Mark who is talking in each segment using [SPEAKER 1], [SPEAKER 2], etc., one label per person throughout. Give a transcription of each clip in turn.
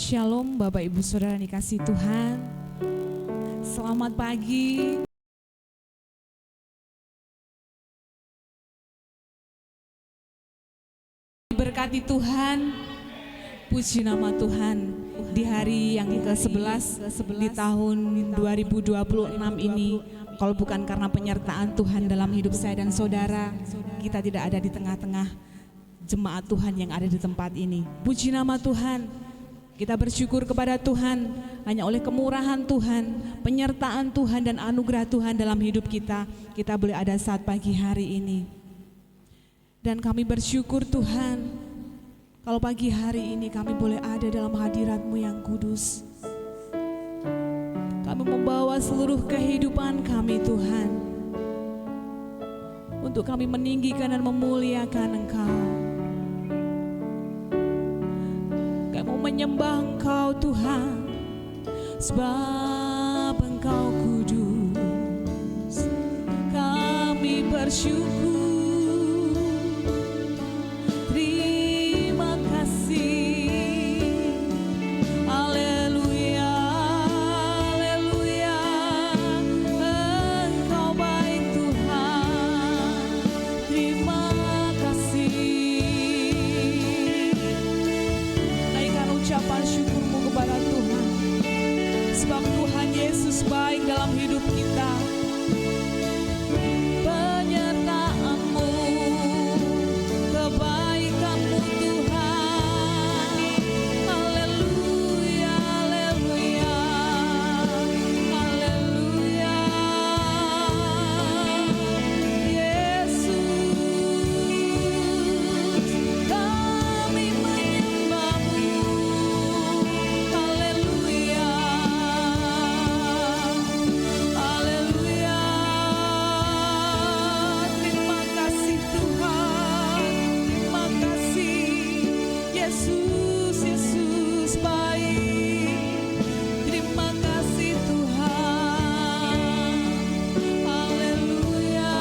[SPEAKER 1] Shalom Bapak Ibu Saudara dikasih Tuhan. Selamat pagi. Berkati Tuhan, puji nama Tuhan. Di hari yang ke-11 di tahun 2026 ini, kalau bukan karena penyertaan Tuhan dalam hidup saya dan saudara, kita tidak ada di tengah-tengah jemaat Tuhan yang ada di tempat ini. Puji nama Tuhan. Kita bersyukur kepada Tuhan, hanya oleh kemurahan Tuhan, penyertaan Tuhan dan anugerah Tuhan dalam hidup kita boleh ada saat pagi hari ini. Dan kami bersyukur Tuhan, kalau pagi hari ini kami boleh ada dalam hadirat-Mu yang kudus. Kami membawa seluruh kehidupan kami Tuhan, untuk kami meninggikan dan memuliakan Engkau. Kami mau menyembah Engkau Tuhan, sebab Engkau kudus. Kami bersyukur, terima kasih. Haleluya, haleluya. Engkau baik Tuhan, terima kasih. Naikkan ucapan syukurmu kepada Tuhan, sebab Tuhan Yesus baik dalam hidup kita. Penyertaan-Mu, kebaikan-Mu Tuhan. Haleluya, haleluya, haleluya. Yesus, kami menyembah-Mu. Haleluya, haleluya. Terima kasih Tuhan, terima kasih. Yesus, Yesus baik. Terima kasih Tuhan. Haleluya,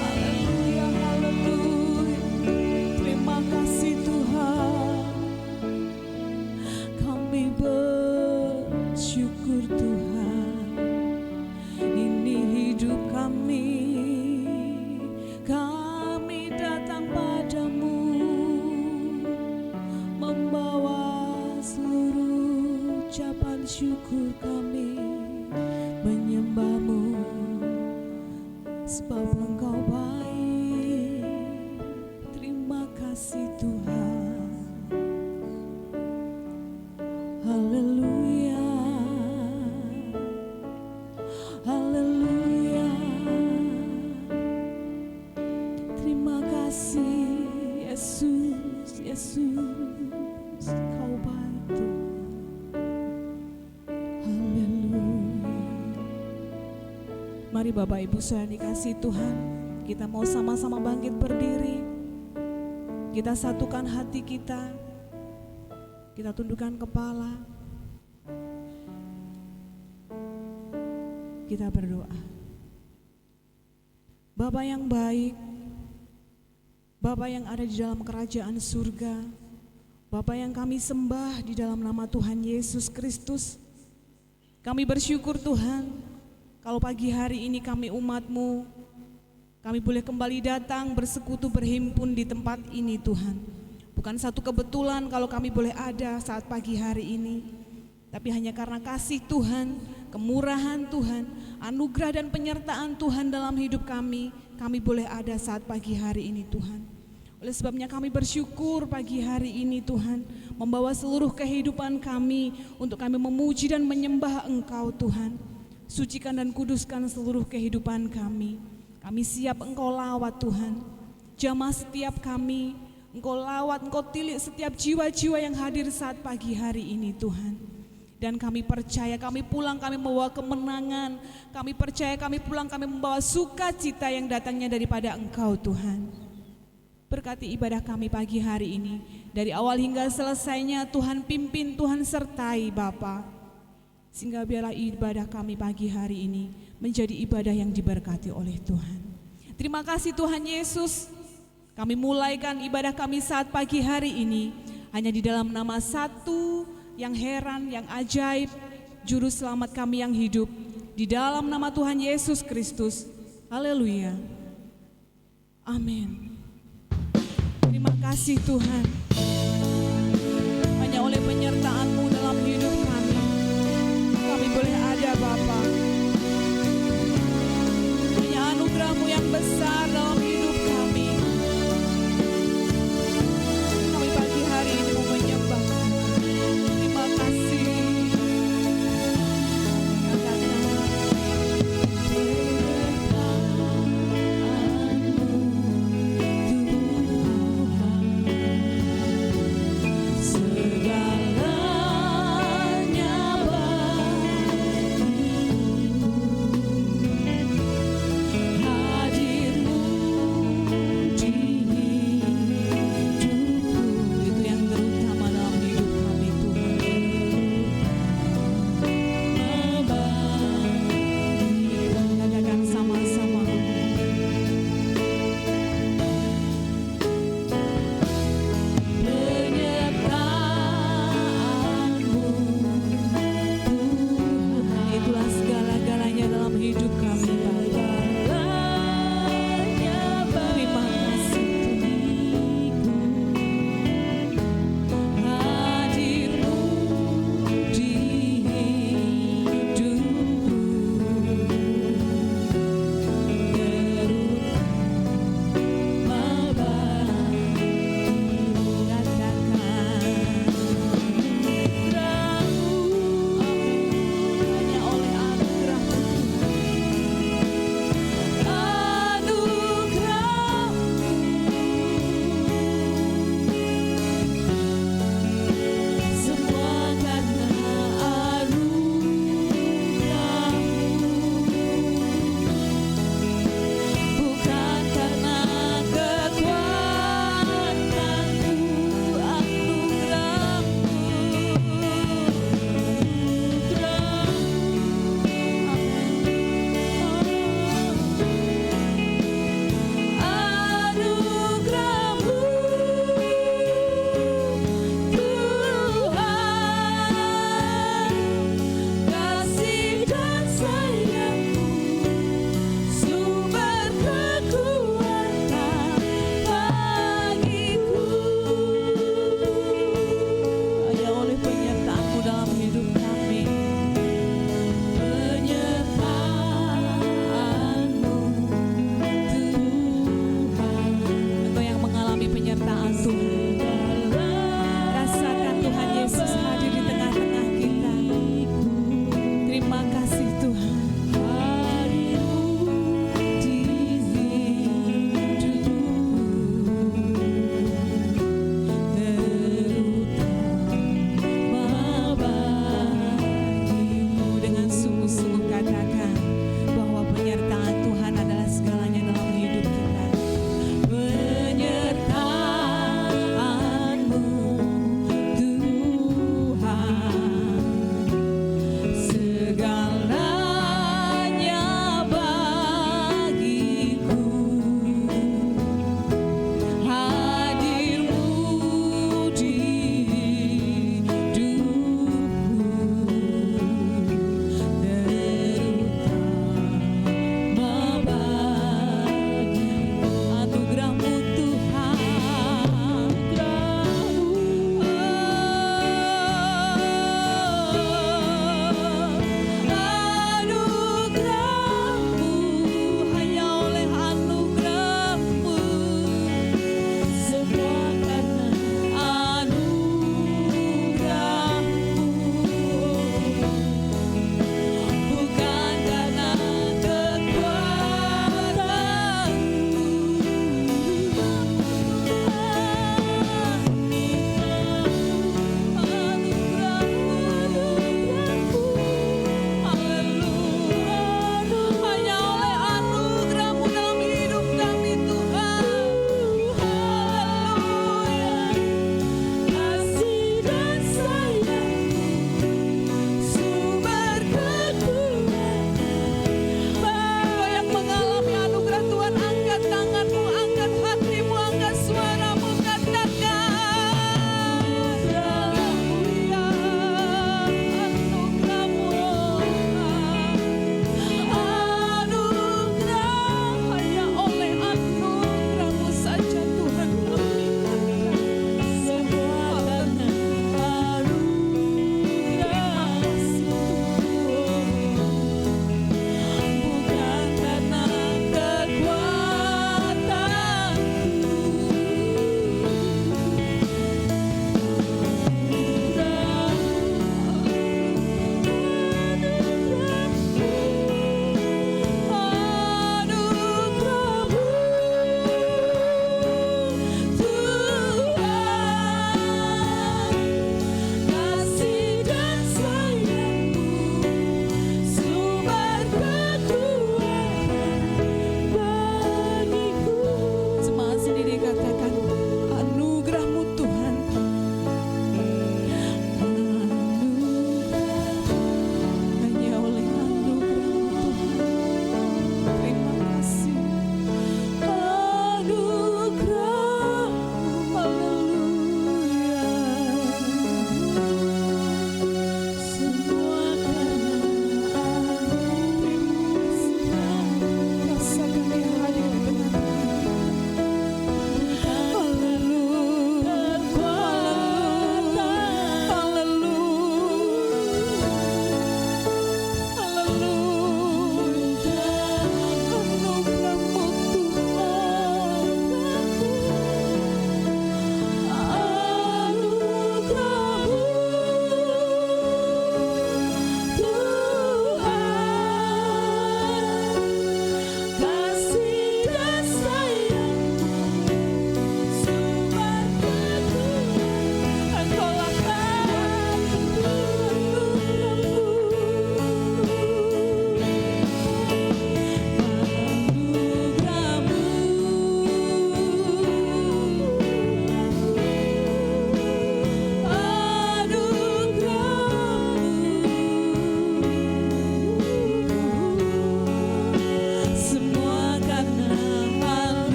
[SPEAKER 1] haleluya, haleluya. Terima kasih Tuhan. Kami bersyukur Tuhan, ini hidup kami. Kami datang padamu, membawa seluruh ucapan syukur kami, menyembah-Mu, sebab Engkau baik. Terima kasih Tuhan. Haleluya, haleluya. Terima kasih Yesus, Yesus, Kau baik Tuhan. Haleluya. Mari Bapak Ibu Saudara dikasih Tuhan, kita mau sama-sama bangkit berdiri. Kita satukan hati kita, kita tundukkan kepala, kita berdoa. Bapa yang baik, Bapa yang ada di dalam kerajaan surga, Bapa yang kami sembah di dalam nama Tuhan Yesus Kristus, kami bersyukur Tuhan, kalau pagi hari ini kami umat-Mu, kami boleh kembali datang bersekutu berhimpun di tempat ini Tuhan. Bukan satu kebetulan kalau kami boleh ada saat pagi hari ini, tapi hanya karena kasih Tuhan, kemurahan Tuhan, anugerah dan penyertaan Tuhan dalam hidup kami boleh ada saat pagi hari ini Tuhan. Oleh sebabnya kami bersyukur pagi hari ini Tuhan, membawa seluruh kehidupan kami untuk kami memuji dan menyembah Engkau Tuhan. Sucikan dan kuduskan seluruh kehidupan kami. Kami siap Engkau lawat Tuhan. Jamah setiap kami, Engkau lawat, Engkau tilik setiap jiwa-jiwa yang hadir saat pagi hari ini Tuhan. Dan kami percaya kami pulang kami membawa kemenangan. Kami percaya kami pulang kami membawa sukacita yang datangnya daripada Engkau Tuhan. Berkati ibadah kami pagi hari ini. Dari awal hingga selesainya Tuhan pimpin, Tuhan sertai Bapa. Sehingga biarlah ibadah kami pagi hari ini menjadi ibadah yang diberkati oleh Tuhan. Terima kasih Tuhan Yesus. Kami mulaikan ibadah kami saat pagi hari ini Hanya di dalam nama satu yang heran, yang ajaib, Juru Selamat kami yang hidup, di dalam nama Tuhan Yesus Kristus. Haleluya. Amin. Terima kasih Tuhan. Hanya oleh penyertaan-Mu dalam hidup kami boleh ada Bapa. Hanya anugerah-Mu yang besar dalam hidup kami. Kami pagi hari ini mau menyembah. Terima kasih.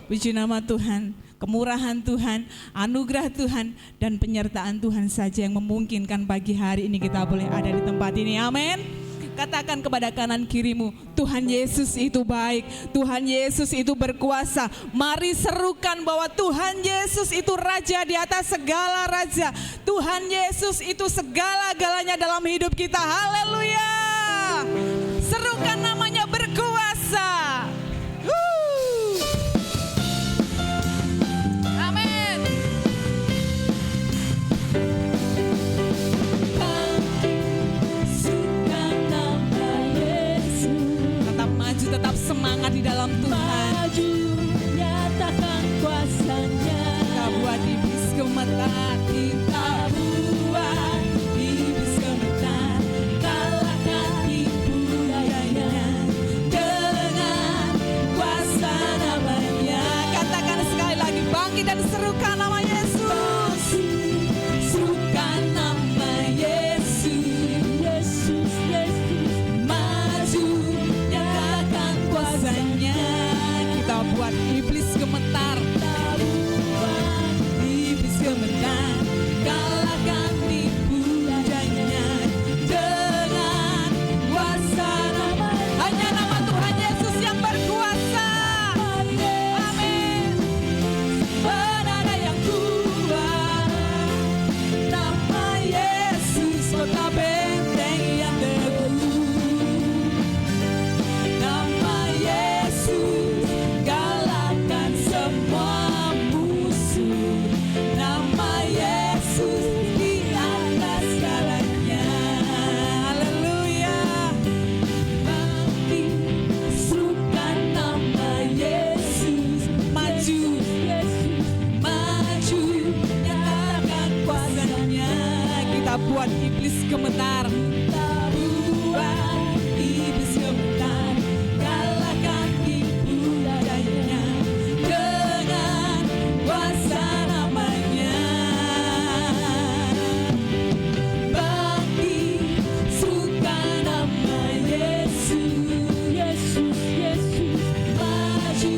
[SPEAKER 1] Puji nama Tuhan, kemurahan Tuhan, anugerah Tuhan, dan penyertaan Tuhan saja yang memungkinkan pagi hari ini kita boleh ada di tempat ini. Amin. Katakan kepada kanan kirimu, Tuhan Yesus itu baik, Tuhan Yesus itu berkuasa. Mari serukan bahwa Tuhan Yesus itu Raja di atas segala raja. Tuhan Yesus itu segala-galanya dalam hidup kita. Haleluya. Serukan namanya berkuasa. Amin. Tetap maju, tetap semangat di dalam Tuhan.
[SPEAKER 2] Maju, nyatakan kuasanya.
[SPEAKER 1] Kita buat iblis gemetar, kita buat iblis gemetar, kalahkan tipu dayanya dengan kuasa namanya. Katakan sekali lagi, bangkit dan serukan nama Yesus. Serukan nama Yesus.
[SPEAKER 2] Yesus, Yesus,
[SPEAKER 1] Maju, nyatakan kuasanya. Kita buat iblis gemetar, iblis gemetar, kalahkan tipu dayanya dengan kuasa nama. Hanya nama Tuhan Yesus yang berkuasa. Amin. Berada yang kuat, nama Yesus kota benteng yang teguh. Nama Yesus galakkan semua musuh. Nama Yesus di atas segalanya. Haleluya. Bangkit, serukan nama Yesus. Maju,
[SPEAKER 2] Yesus,
[SPEAKER 1] maju, nyatakan kuasanya. Kita buat iblis gemetar. Kita buat iblis gemetar, kalahkan tipu dayanya dengan kuasa namanya. Bangkit, serukan nama Yesus.
[SPEAKER 2] Yesus, Yesus,
[SPEAKER 1] Maju,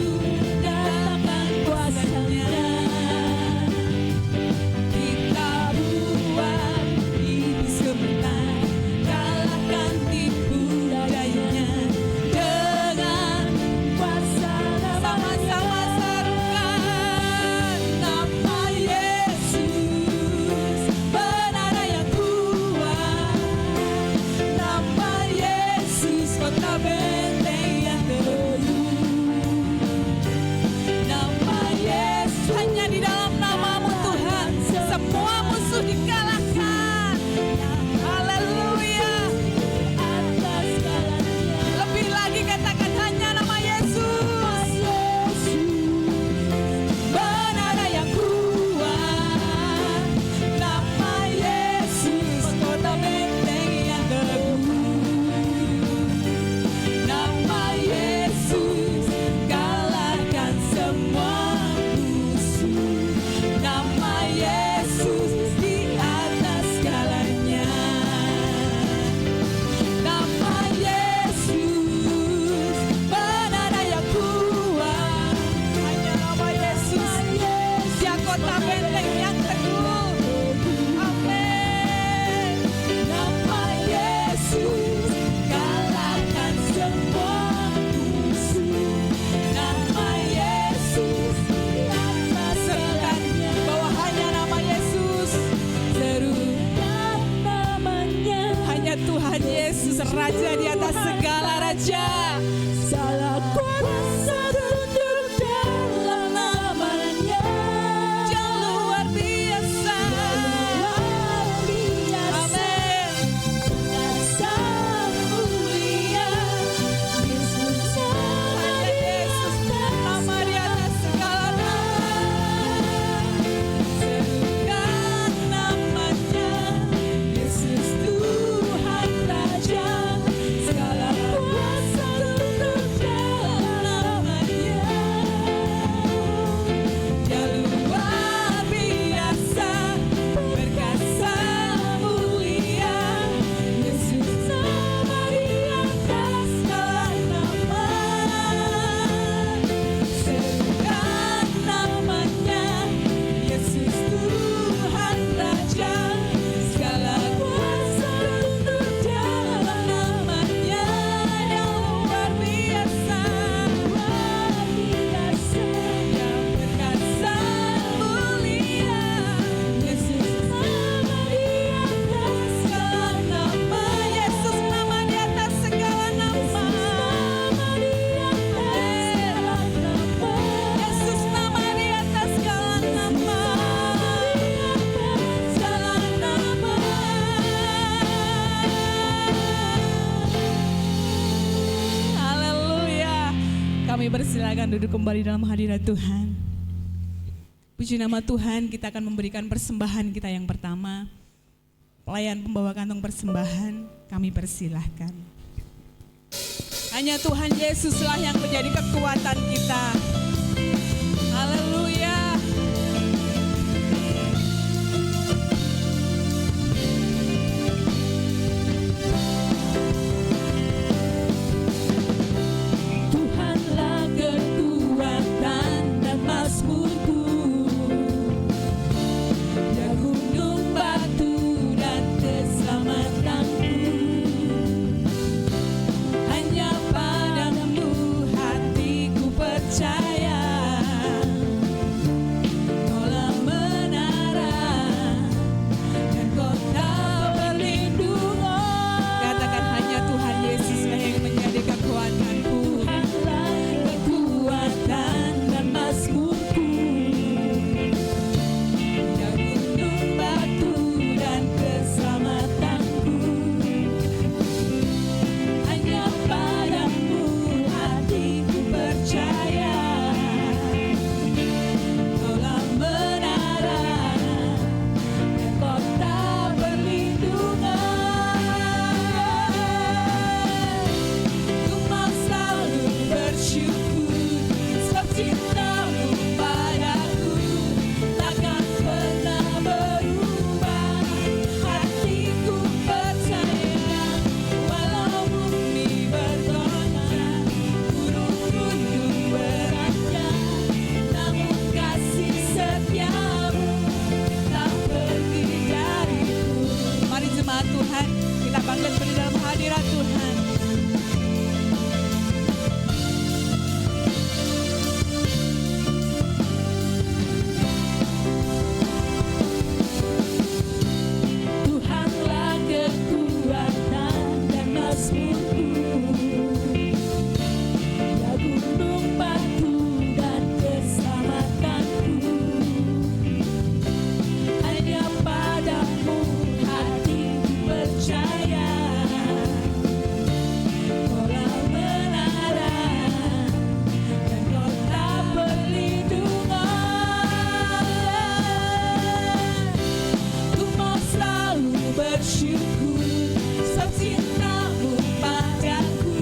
[SPEAKER 1] nyatakan kuasanya. Kita buat iblis gemetar, kalahkan tipu dayanya dengan kuasa namanya. Sama-sama serukan nama Yesus, penanda yang kuat. Nama Yesus, kota benteng yang teguh. Nama Yesus, hanya di dalam namamu Tuhan semua musuh dikalahkan. Haleluya.
[SPEAKER 2] atas segalanya.
[SPEAKER 1] Lebih lagi katakan hanya nama Yesus. Penanda yang kuat. Nama Yesus, kota benteng yang teguh. Nama Yesus kalahkan semua musuh. Nama Yesus di atas segalanya. Nama Yesus, penanda yang kuat. Hanya nama Yesus, dia kota benteng yang teguh. Amin. Nama Yesus kalahkan semua musuh. Nama Yesus di atas segalanya. Bahwa hanya nama Yesus. Serukan
[SPEAKER 2] Namanya
[SPEAKER 1] hanya Tuhan Yesus Raja di atas segala raja.
[SPEAKER 2] salah kuasa tunduk dalam namanya.
[SPEAKER 1] Yang luar biasa.
[SPEAKER 2] Luar biasa,
[SPEAKER 1] Amin.
[SPEAKER 2] rasa mulia. Yesus
[SPEAKER 1] Hanya Yesus nama di atas segala nama. Serukan namanya Yesus Tuhan Raja. Segala kuasa tunduk dalam Kami persilakan duduk kembali dalam hadirat Tuhan. Puji nama Tuhan, kita akan memberikan persembahan kita yang pertama. Pelayan pembawa kantong persembahan, kami persilahkan. Hanya Tuhan Yesuslah yang menjadi kekuatan kita. Haleluya.
[SPEAKER 2] Tuhanlah kekuatan dan mazmurku, ya gunung batu dan keselamatanku. Hanya padamu hatiku percaya, Kaulah menara dan kota perlindungan.
[SPEAKER 1] Katakan hanya Tuhan Yesuslah yang menjadi kekuatanku.
[SPEAKER 2] Tuhanlah kekuatan dan mazmurku, ya gunung batu dan keselamatanku. Hanya padamu hatiku percaya, Kaulah menara dan kota perlindungan. Ku mau selalu bersyukur, sebab cintamu padaku takkan pernah berubah. Hatiku percaya, walau bumi bergoncang, gunung-gunung beranjak, namun kasih setiamu tak pergi dariku.
[SPEAKER 1] Mari jemaat Tuhan, kita bangkit berdiri dalam hadirat Tuhan.
[SPEAKER 2] Tuhanlah kekuatan dan mazmurku, ya gunung batu dan keselamatanku. Hanya padamu hatiku percaya, Kaulah menara dan kota perlindungan. Ku mau selalu bersyukur, sebab cintamu padaku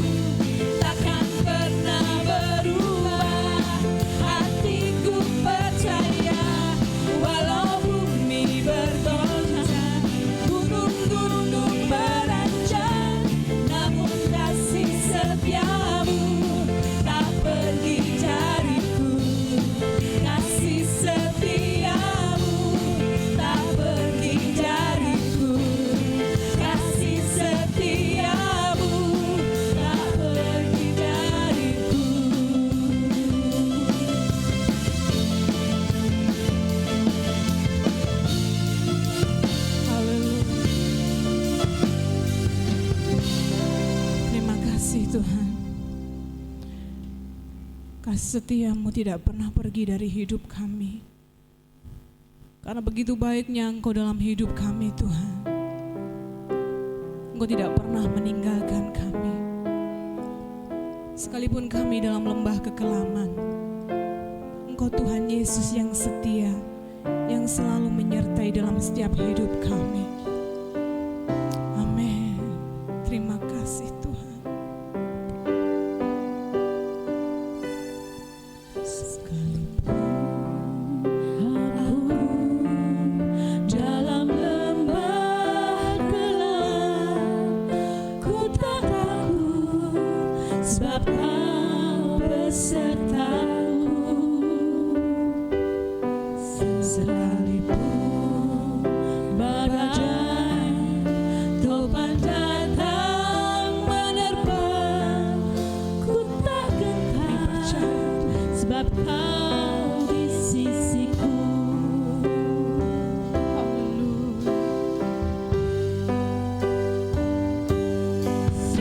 [SPEAKER 2] takkan pernah berubah. Hatiku percaya, walau bumi bergoncang, gunung-gunung beranjak, namun kasih setiamu tak pergi dariku. Kasih setiamu tak pergi dariku. Kasih setiamu tak pergi dariku.
[SPEAKER 1] Haleluya. Terima kasih Tuhan. Kasih setiamu tidak pernah pergi dari hidup kami. Karena begitu baiknya Engkau dalam hidup kami Tuhan. Engkau tidak pernah meninggalkan kami. Sekalipun kami dalam lembah kekelaman, Engkau Tuhan Yesus yang setia, yang selalu menyertai dalam setiap hidup kami. Amin. Terima kasih Tuhan.
[SPEAKER 2] Aku dalam lembah gelap, ku tak takut, sebab Kau besertaku. Sekalipun badai topan datang menerpa, ku tak gentar, sebab Kau di sisiku.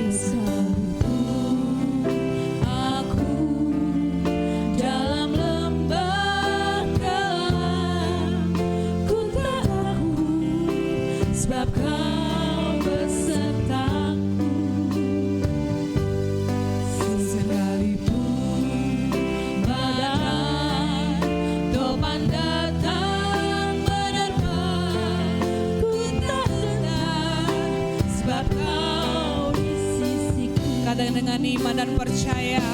[SPEAKER 2] Sekalipun
[SPEAKER 1] Katakan dengan iman dan percaya.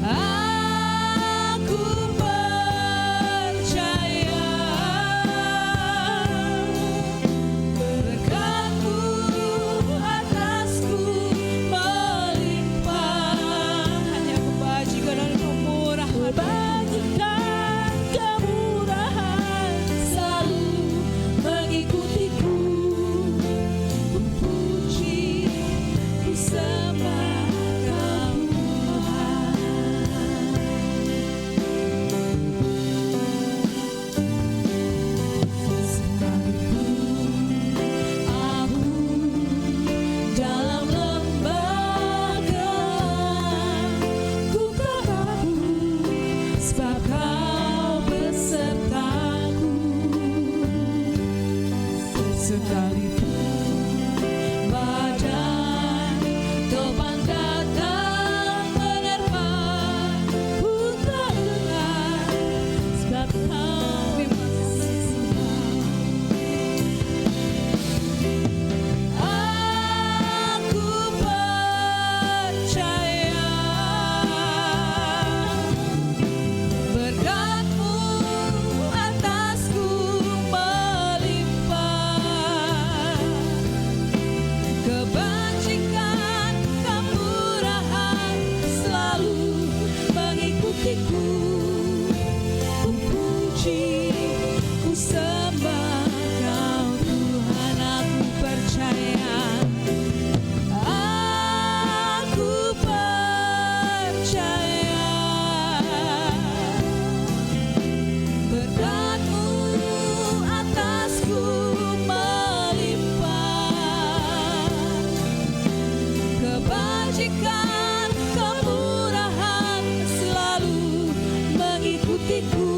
[SPEAKER 1] Aku percaya berkat-Mu atasku melimpah. Hanya kebajikan dan kemurahan,
[SPEAKER 2] kemurahan selalu mengikutiku. Ku puji, ku sembah Kau Tuhan. Sekalipun aku dalam lembah gelap, ku tak takut sebab Kau besertaku. Sekalipun badai topan datang menerpa, ku tak gentar sebab Kau besertaku. Aku percaya berkat-Mu atasku melimpah. Kebajikan, kemurahan selalu mengikutiku. Ku puji, ku sembah Kau Tuhan. Aku percaya, aku percaya berkat-Mu atasku melimpah. Kebajikan, kemurahan selalu mengikutiku.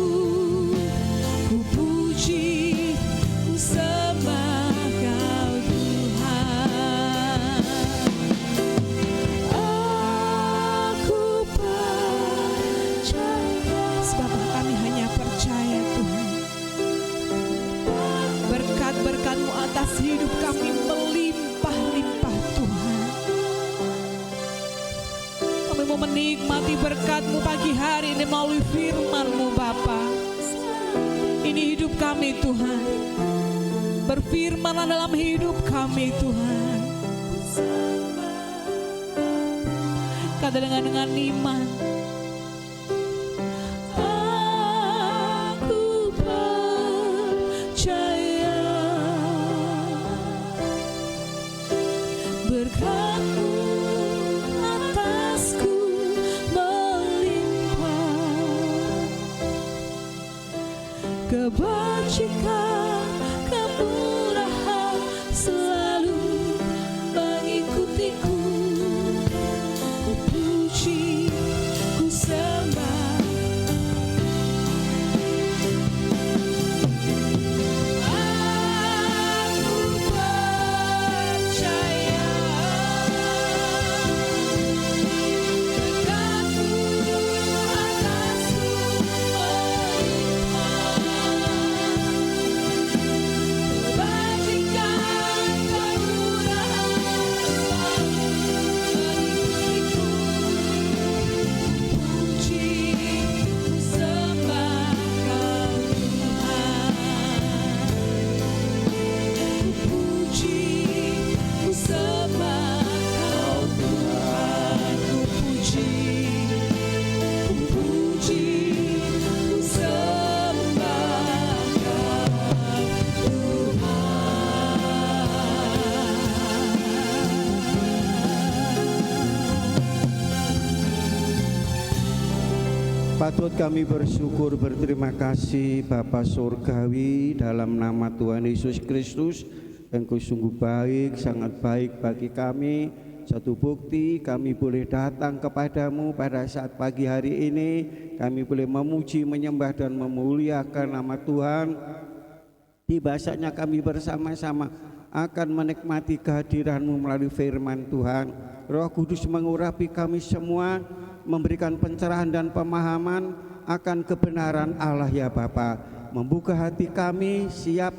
[SPEAKER 2] Ku puji, ku sembah Kau Tuhan. Aku percaya.
[SPEAKER 1] sebab kami hanya percaya Tuhan. Berkat-berkat-Mu atas hidup kami melimpah-limpah Tuhan. Kami mau menikmati berkat-Mu pagi hari ini melalui firman-Mu Bapa. Ini hidup kami Tuhan. Berfirman-Lah dalam hidup kami Tuhan. Katakan dengan iman.
[SPEAKER 2] Aku percaya berkat-Mu atasku melimpah. Kebajikan, kemurahan selalu mengikutiku. Ku puji, ku sembah. Aku percaya berkat-Mu atasku
[SPEAKER 3] Patut kami bersyukur, berterima kasih Bapa Surgawi, dalam nama Tuhan Yesus Kristus. Engkau sungguh baik, sangat baik bagi kami. Satu bukti kami boleh datang kepadamu pada saat pagi hari ini. Kami boleh memuji, menyembah dan memuliakan nama Tuhan. Tiba saatnya kami bersama-sama akan menikmati kehadiran-Mu melalui firman Tuhan. Roh Kudus mengurapi kami semua, memberikan pencerahan dan pemahaman akan kebenaran Allah ya Bapa. Membuka hati kami siap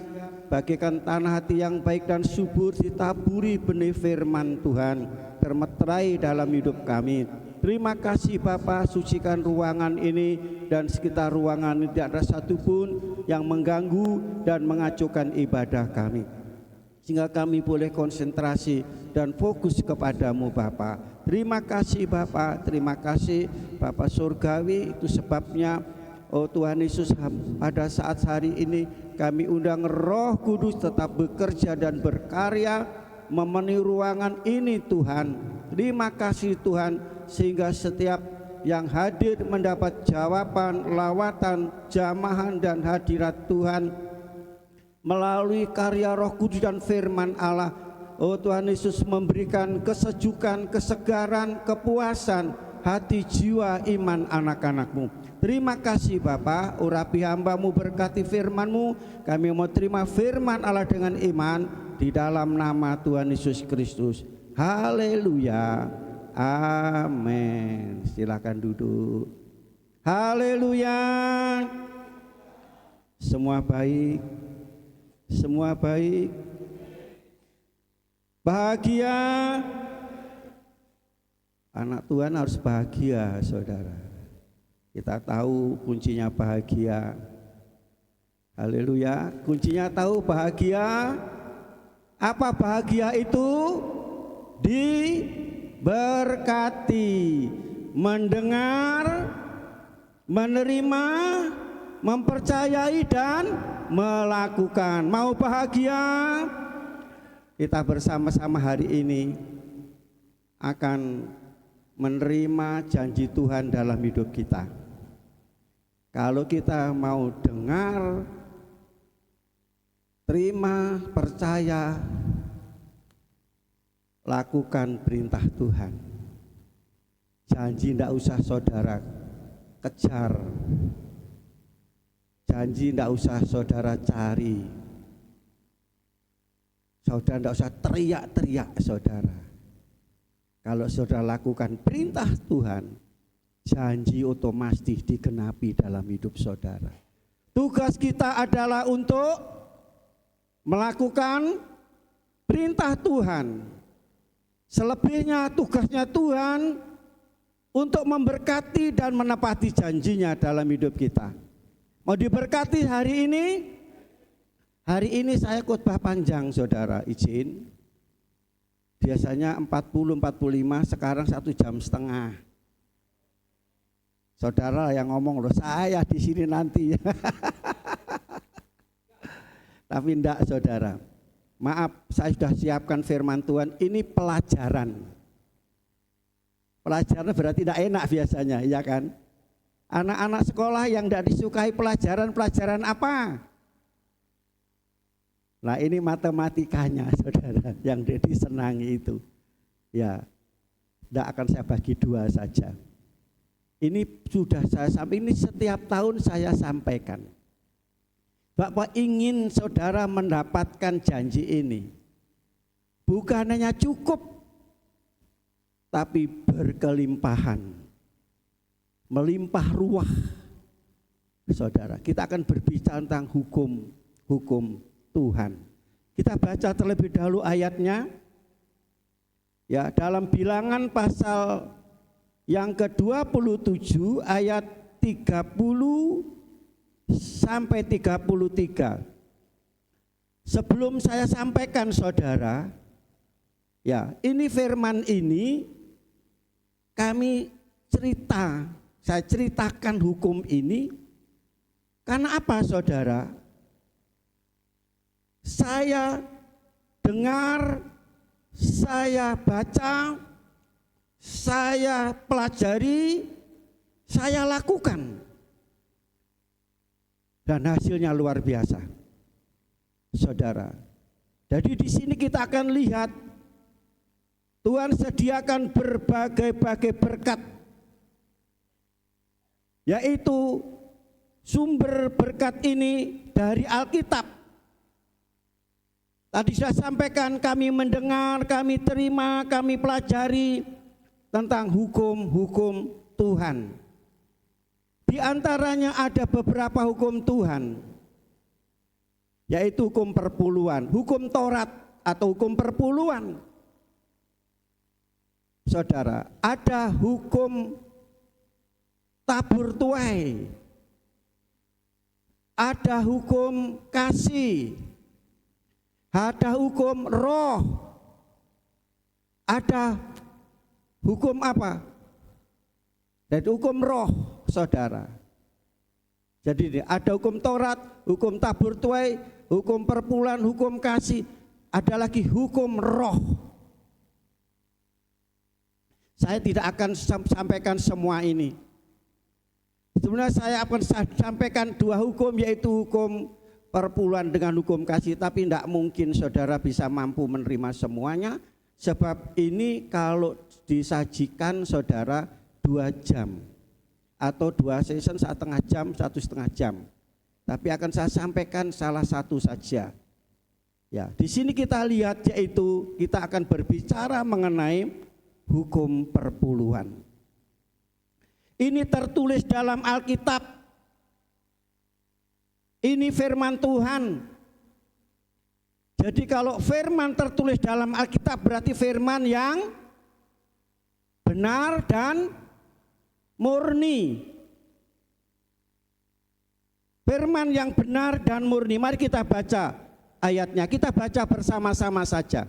[SPEAKER 3] bagaikan tanah hati yang baik dan subur, ditaburi benih firman Tuhan, termeterai dalam hidup kami. Terima kasih Bapa, sucikan ruangan ini dan sekitar ruangan ini tidak ada satupun yang mengganggu dan mengacaukan ibadah kami, sehingga kami boleh konsentrasi dan fokus kepadamu Bapa. Terima kasih Bapa, terima kasih Bapa Surgawi. Itu sebabnya oh Tuhan Yesus, pada saat hari ini kami undang Roh Kudus tetap bekerja dan berkarya memenuhi ruangan ini Tuhan. Terima kasih Tuhan, sehingga setiap yang hadir mendapat jawaban, lawatan, jamahan dan hadirat Tuhan melalui karya Roh Kudus dan firman Allah. Oh Tuhan Yesus, memberikan kesejukan, kesegaran, kepuasan hati, jiwa, iman anak-anak-Mu. Terima kasih Bapa, urapi hamba-Mu, berkati firman-Mu. Kami mau terima firman Allah dengan iman di dalam nama Tuhan Yesus Kristus. Haleluya, amin. Silakan duduk. Haleluya. Semua baik, semua baik. Bahagia. Anak Tuhan harus bahagia, saudara. Kita tahu kuncinya bahagia. Haleluya. Kuncinya tahu bahagia. Apa bahagia itu? Diberkati, mendengar, menerima, mempercayai dan melakukan. Mau bahagia? Kita bersama-sama hari ini akan menerima janji Tuhan dalam hidup kita. Kalau kita mau dengar, terima, percaya, lakukan perintah Tuhan. Janji tidak usah saudara kejar, janji tidak usah saudara cari, saudara tidak usah teriak-teriak saudara. Kalau saudara lakukan perintah Tuhan, janji otomatis digenapi dalam hidup saudara. Tugas kita adalah untuk melakukan perintah Tuhan. Selebihnya tugasnya Tuhan untuk memberkati dan menepati janjinya dalam hidup kita. Mau diberkati hari ini? Hari ini saya khotbah panjang saudara, izin. Biasanya 40-45, sekarang 1,5 jam. Saudara yang ngomong, loh saya di sini nanti. Tapi enggak saudara. Maaf, saya sudah siapkan firman Tuhan. Ini pelajaran. Pelajaran berarti tidak enak biasanya, ya kan? Anak-anak sekolah yang tidak disukai pelajaran apa? Nah ini matematikanya saudara, yang disenangi itu. Ya, tidak akan saya bagi dua saja. Ini sudah saya sampaikan, ini setiap tahun saya sampaikan. Bapak ingin saudara mendapatkan janji ini. Bukan hanya cukup, tapi berkelimpahan. Melimpah ruah. Saudara, kita akan berbicara tentang hukum Tuhan. Kita baca terlebih dahulu ayatnya. Ya, dalam Bilangan pasal yang ke-27 ayat 30 sampai 33. Sebelum saya sampaikan saudara, ya, ini firman ini saya ceritakan hukum ini karena apa saudara? Saya dengar, saya baca, saya pelajari, saya lakukan. Dan hasilnya luar biasa. Saudara. Jadi di sini kita akan lihat Tuhan sediakan berbagai-bagai berkat. Yaitu sumber berkat ini dari Alkitab. Tadi saya sampaikan, kami mendengar, kami terima, kami pelajari tentang hukum-hukum Tuhan. Di antaranya ada beberapa hukum Tuhan yaitu hukum perpuluhan, hukum Taurat atau hukum perpuluhan. Saudara, ada hukum tabur tuai, ada hukum kasih, ada hukum roh, ada hukum apa? Dan hukum roh, saudara. Jadi ada hukum Taurat, hukum tabur tuai, hukum perpuluhan, hukum kasih, ada lagi hukum roh. Saya tidak akan sampaikan semua ini. Sebenarnya saya akan sampaikan dua hukum, yaitu hukum perpuluhan dengan hukum kasih. Tapi tidak mungkin saudara bisa mampu menerima semuanya. Sebab ini kalau disajikan saudara 2 jam. Atau 2 session 1,5 jam, 1,5 jam. Tapi akan saya sampaikan salah satu saja. Ya, di sini kita lihat yaitu kita akan berbicara mengenai hukum perpuluhan. Ini tertulis dalam Alkitab. Ini firman Tuhan. Jadi kalau firman tertulis dalam Alkitab berarti firman yang benar dan murni. Firman yang benar dan murni. Mari kita baca ayatnya. Kita baca bersama-sama saja.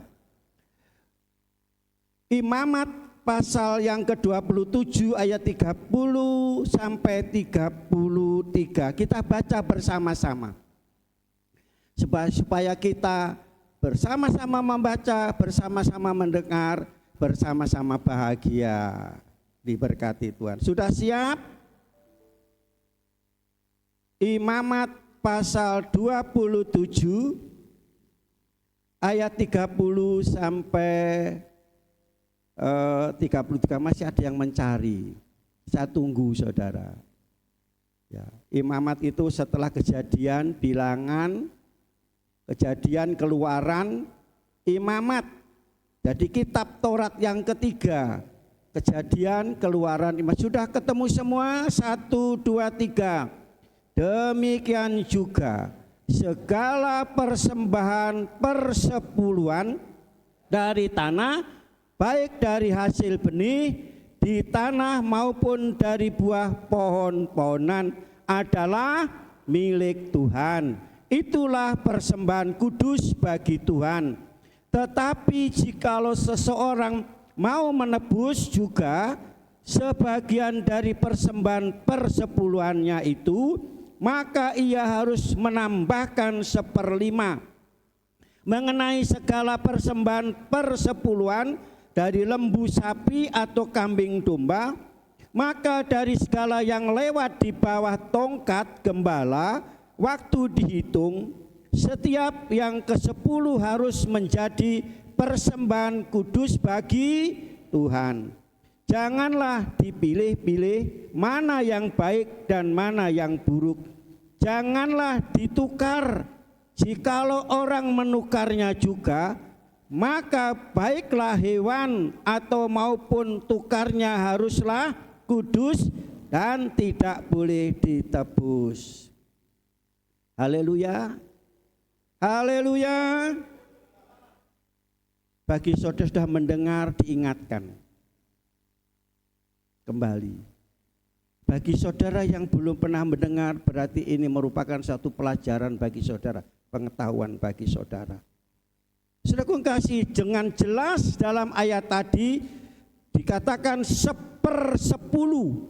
[SPEAKER 3] Imamat pasal yang ke-27 ayat 30 sampai 33. Kita baca bersama-sama. Supaya kita bersama-sama membaca, bersama-sama mendengar, bersama-sama bahagia. Diberkati Tuhan. Sudah siap? Imamat pasal 27 ayat 30 sampai 33. Masih ada yang mencari. Saya tunggu saudara. Ya, Imamat itu setelah Kejadian, Bilangan, Kejadian, Keluaran, Imamat. Jadi kitab Taurat yang ketiga. Kejadian, Keluaran, Imamat. Sudah ketemu semua? 1, 2, 3. Demikian juga segala persembahan persepuluhan dari tanah, baik dari hasil benih di tanah maupun dari buah pohon-pohonan adalah milik Tuhan. Itulah persembahan kudus bagi Tuhan. Tetapi jikalau seseorang mau menebus juga sebagian dari persembahan persepuluhannya itu, maka ia harus menambahkan 1/5. Mengenai segala persembahan persepuluhan dari lembu sapi atau kambing domba, maka dari segala yang lewat di bawah tongkat gembala, waktu dihitung, setiap yang ke-10 harus menjadi persembahan kudus bagi Tuhan. Janganlah dipilih-pilih mana yang baik dan mana yang buruk. Janganlah ditukar. Jikalau orang menukarnya juga, maka baiklah hewan atau maupun tukarnya haruslah kudus dan tidak boleh ditebus. Haleluya. Haleluya. Bagi saudara sudah mendengar, diingatkan kembali. Bagi saudara yang belum pernah mendengar, berarti ini merupakan satu pelajaran bagi saudara, pengetahuan bagi saudara. Saudaraku kasih, dengan jelas dalam ayat tadi dikatakan 1/10.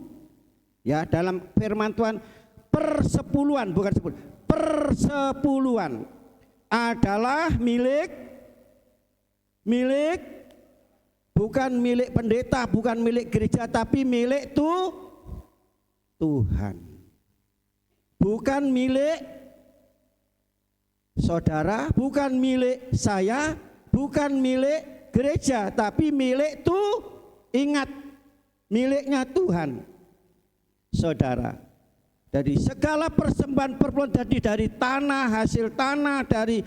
[SPEAKER 3] Ya, dalam firman Tuhan persepuluhan, bukan 10, persepuluhan adalah milik bukan milik pendeta, bukan milik gereja, tapi milik Tuhan. Bukan milik saudara, bukan milik saya, bukan milik gereja, tapi milik ingat, miliknya Tuhan. Saudara, dari segala persembahan perpuluhan dari tanah, hasil tanah, dari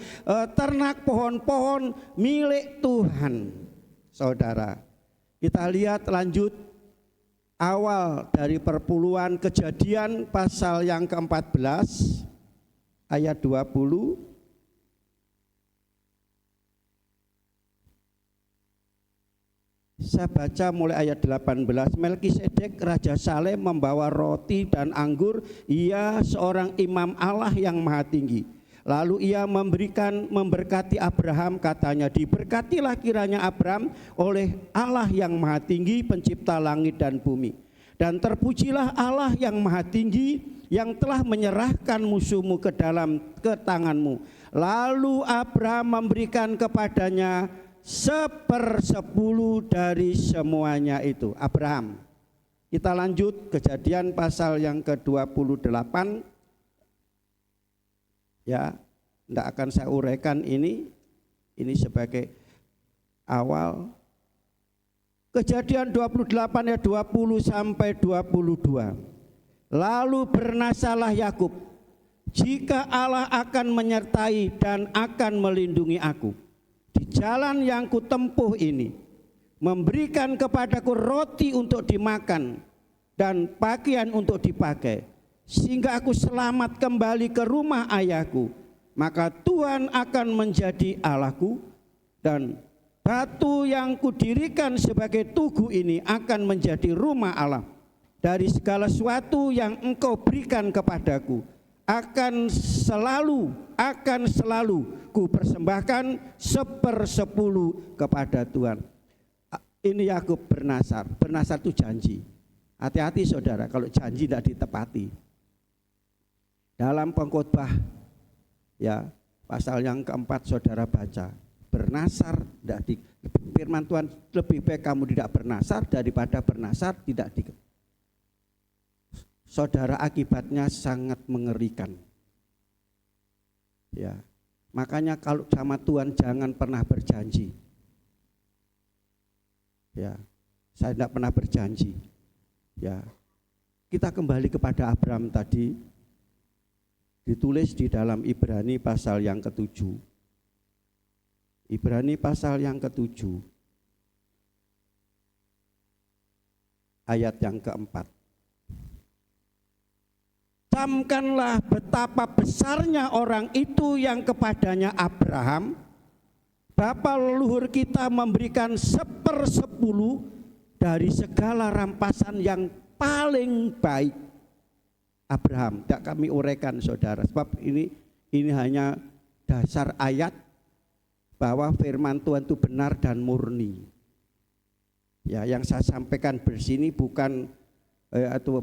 [SPEAKER 3] ternak, pohon-pohon, milik Tuhan. Saudara, kita lihat lanjut awal dari perpuluhan. Kejadian pasal yang ke-14 ayat 20. Saya baca mulai ayat 18. Melkisedek Raja Salem membawa roti dan anggur. Ia seorang imam Allah yang maha tinggi. Lalu ia memberkati Abraham, katanya, diberkatilah kiranya Abraham oleh Allah yang maha tinggi, pencipta langit dan bumi. Dan terpujilah Allah yang maha tinggi, yang telah menyerahkan musuhmu ke tanganmu. Lalu Abraham memberikan kepadanya 1/10 dari semuanya itu. Abraham. Kita lanjut Kejadian pasal yang ke-28. Ya, tidak akan saya uraikan ini sebagai awal. Kejadian 28 ayat 20 sampai 22. Lalu bernasalah Yakub, jika Allah akan menyertai dan akan melindungi aku di jalan yang kutempuh ini, memberikan kepadaku roti untuk dimakan dan pakaian untuk dipakai, sehingga aku selamat kembali ke rumah ayahku, maka Tuhan akan menjadi Allahku, dan batu yang kudirikan sebagai tugu ini akan menjadi rumah Allah. Dari segala sesuatu yang engkau berikan kepadaku, akan selalu ku persembahkan 1/10 kepada Tuhan. Ini Yakub bernasar. Bernasar itu janji. Hati-hati saudara kalau janji tidak ditepati. Dalam Pengkhotbah ya pasal yang keempat saudara baca, bernasar firman Tuhan, lebih baik kamu tidak bernasar daripada bernasar tidak di. Saudara, akibatnya sangat mengerikan. Ya. Makanya kalau sama Tuhan jangan pernah berjanji. Ya. Saya tidak pernah berjanji. Ya. Kita kembali kepada Abraham tadi. Ditulis di dalam Ibrani pasal yang ke-7. Ibrani pasal yang ke-7. Ayat yang ke-4. Camkanlah betapa besarnya orang itu yang kepadanya Abraham, bapa leluhur kita, memberikan 1/10 dari segala rampasan yang paling baik. Abraham, tidak kami uraikan saudara, sebab ini hanya dasar ayat bahwa firman Tuhan itu benar dan murni. Ya, yang saya sampaikan bersini bukan atau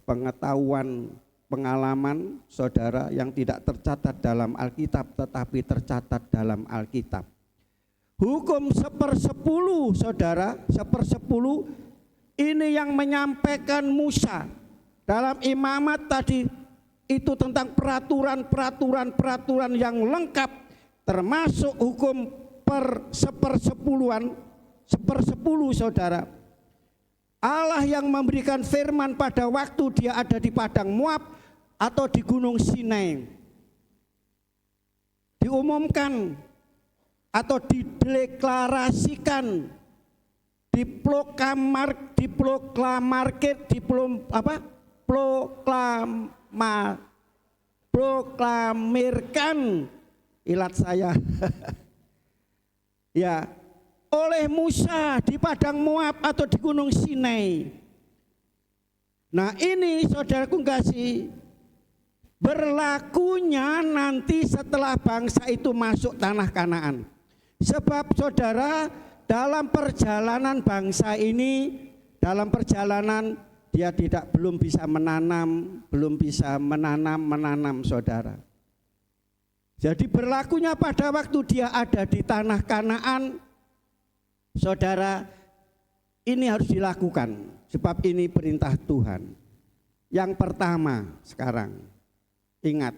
[SPEAKER 3] pengetahuan, pengalaman saudara yang tidak tercatat dalam Alkitab, tetapi tercatat dalam Alkitab. Hukum 1/10 saudara, 1/10 ini yang menyampaikan Musa dalam imamat tadi, itu tentang peraturan yang lengkap, termasuk hukum 1/10 saudara. Allah yang memberikan firman pada waktu dia ada di padang Moab atau di Gunung Sinai, diumumkan atau dideklarasikan, proklamirkan, ilat saya ya, oleh Musa di padang Moab atau di Gunung Sinai. Nah ini saudaraku kasih, berlakunya nanti setelah bangsa itu masuk tanah Kanaan. Sebab saudara, dalam perjalanan bangsa ini, dalam perjalanan dia belum bisa menanam saudara. Jadi berlakunya pada waktu dia ada di tanah Kanaan, saudara, ini harus dilakukan sebab ini perintah Tuhan. Yang pertama sekarang, ingat,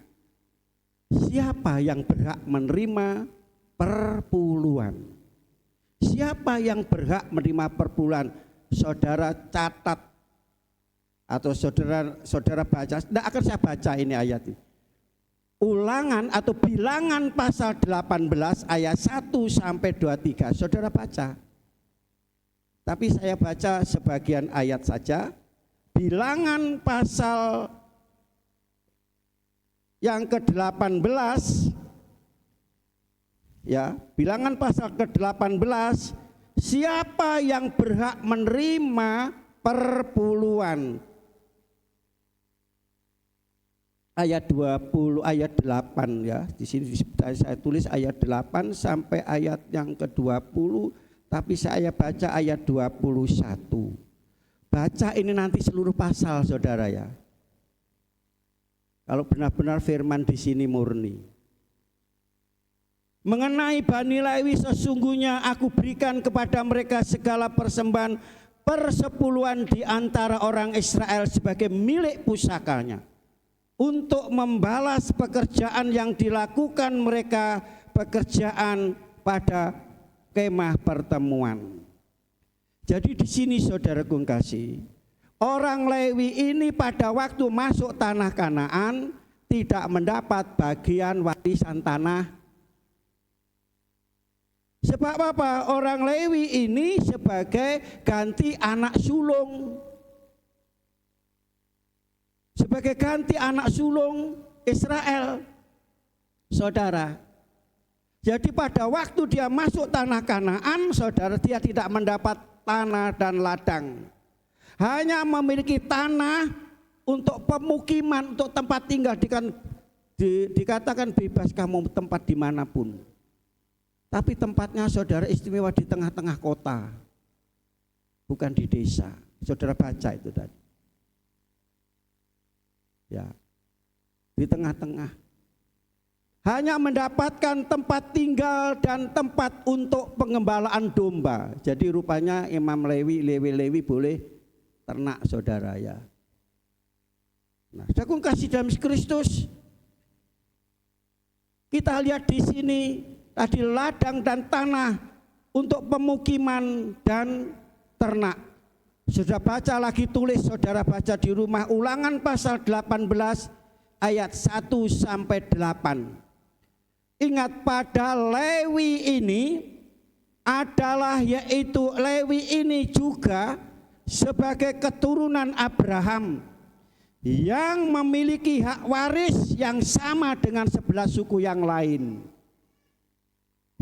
[SPEAKER 3] siapa yang berhak menerima perpuluhan? Siapa yang berhak menerima perpuluhan? Saudara catat atau saudara baca. Tidak akan saya baca ini ayat ini. Ulangan atau Bilangan pasal 18 ayat 1 sampai 23. Saudara baca. Tapi saya baca sebagian ayat saja. Bilangan pasal yang ke-18, ya, Bilangan pasal ke-18 siapa yang berhak menerima perpuluhan. Ayat 20, ayat 8 ya. Di sini saya tulis ayat 8 sampai ayat yang ke-20, tapi saya baca ayat 21. Baca ini nanti seluruh pasal saudara ya. Kalau benar-benar firman di sini murni. Mengenai Bani Lewi, sesungguhnya aku berikan kepada mereka segala persembahan persepuluhan di antara orang Israel sebagai milik pusakanya, untuk membalas pekerjaan yang dilakukan mereka, pekerjaan pada kemah pertemuan. Jadi di sini saudaraku kasih, orang Lewi ini pada waktu masuk tanah Kanaan tidak mendapat bagian warisan tanah. Sebab apa? Orang Lewi ini sebagai ganti anak sulung. Sebagai ganti anak sulung Israel, saudara. Jadi pada waktu dia masuk tanah Kanaan, saudara, dia tidak mendapat tanah dan ladang. Hanya memiliki tanah untuk pemukiman, untuk tempat tinggal. Dikatakan bebas kamu tempat dimanapun. Tapi tempatnya saudara istimewa di tengah-tengah kota, bukan di desa. Saudara baca itu tadi. Ya, di tengah-tengah. Hanya mendapatkan tempat tinggal dan tempat untuk pengembalaan domba. Jadi rupanya Imam Lewi boleh ternak saudara ya. Nah, saudara kasih dalam Kristus, kita lihat di sini tadi ladang dan tanah untuk pemukiman dan ternak. Sudah baca lagi, tulis saudara baca di rumah, Ulangan pasal 18 ayat 1 sampai 8. Ingat pada Lewi ini adalah, yaitu Lewi ini juga sebagai keturunan Abraham yang memiliki hak waris yang sama dengan 11 suku yang lain.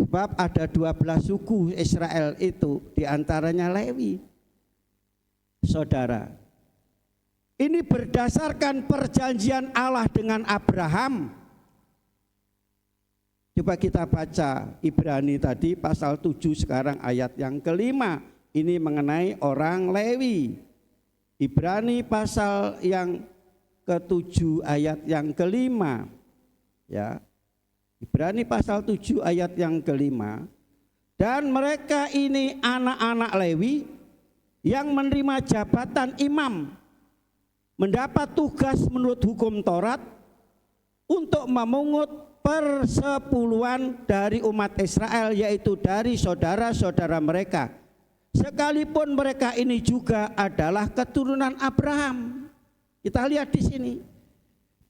[SPEAKER 3] Sebab ada 12 suku Israel itu, diantaranya Lewi. Saudara, ini berdasarkan perjanjian Allah dengan Abraham. Coba kita baca Ibrani tadi pasal 7 sekarang ayat yang kelima. Ini mengenai orang Lewi. Ibrani pasal yang ke-7 ayat yang kelima. Ya. Ibrani pasal 7 ayat yang kelima. Dan mereka ini anak-anak Lewi yang menerima jabatan imam, mendapat tugas menurut hukum Taurat untuk memungut persepuluhan dari umat Israel, yaitu dari saudara-saudara mereka, sekalipun mereka ini juga adalah keturunan Abraham. Kita lihat di sini,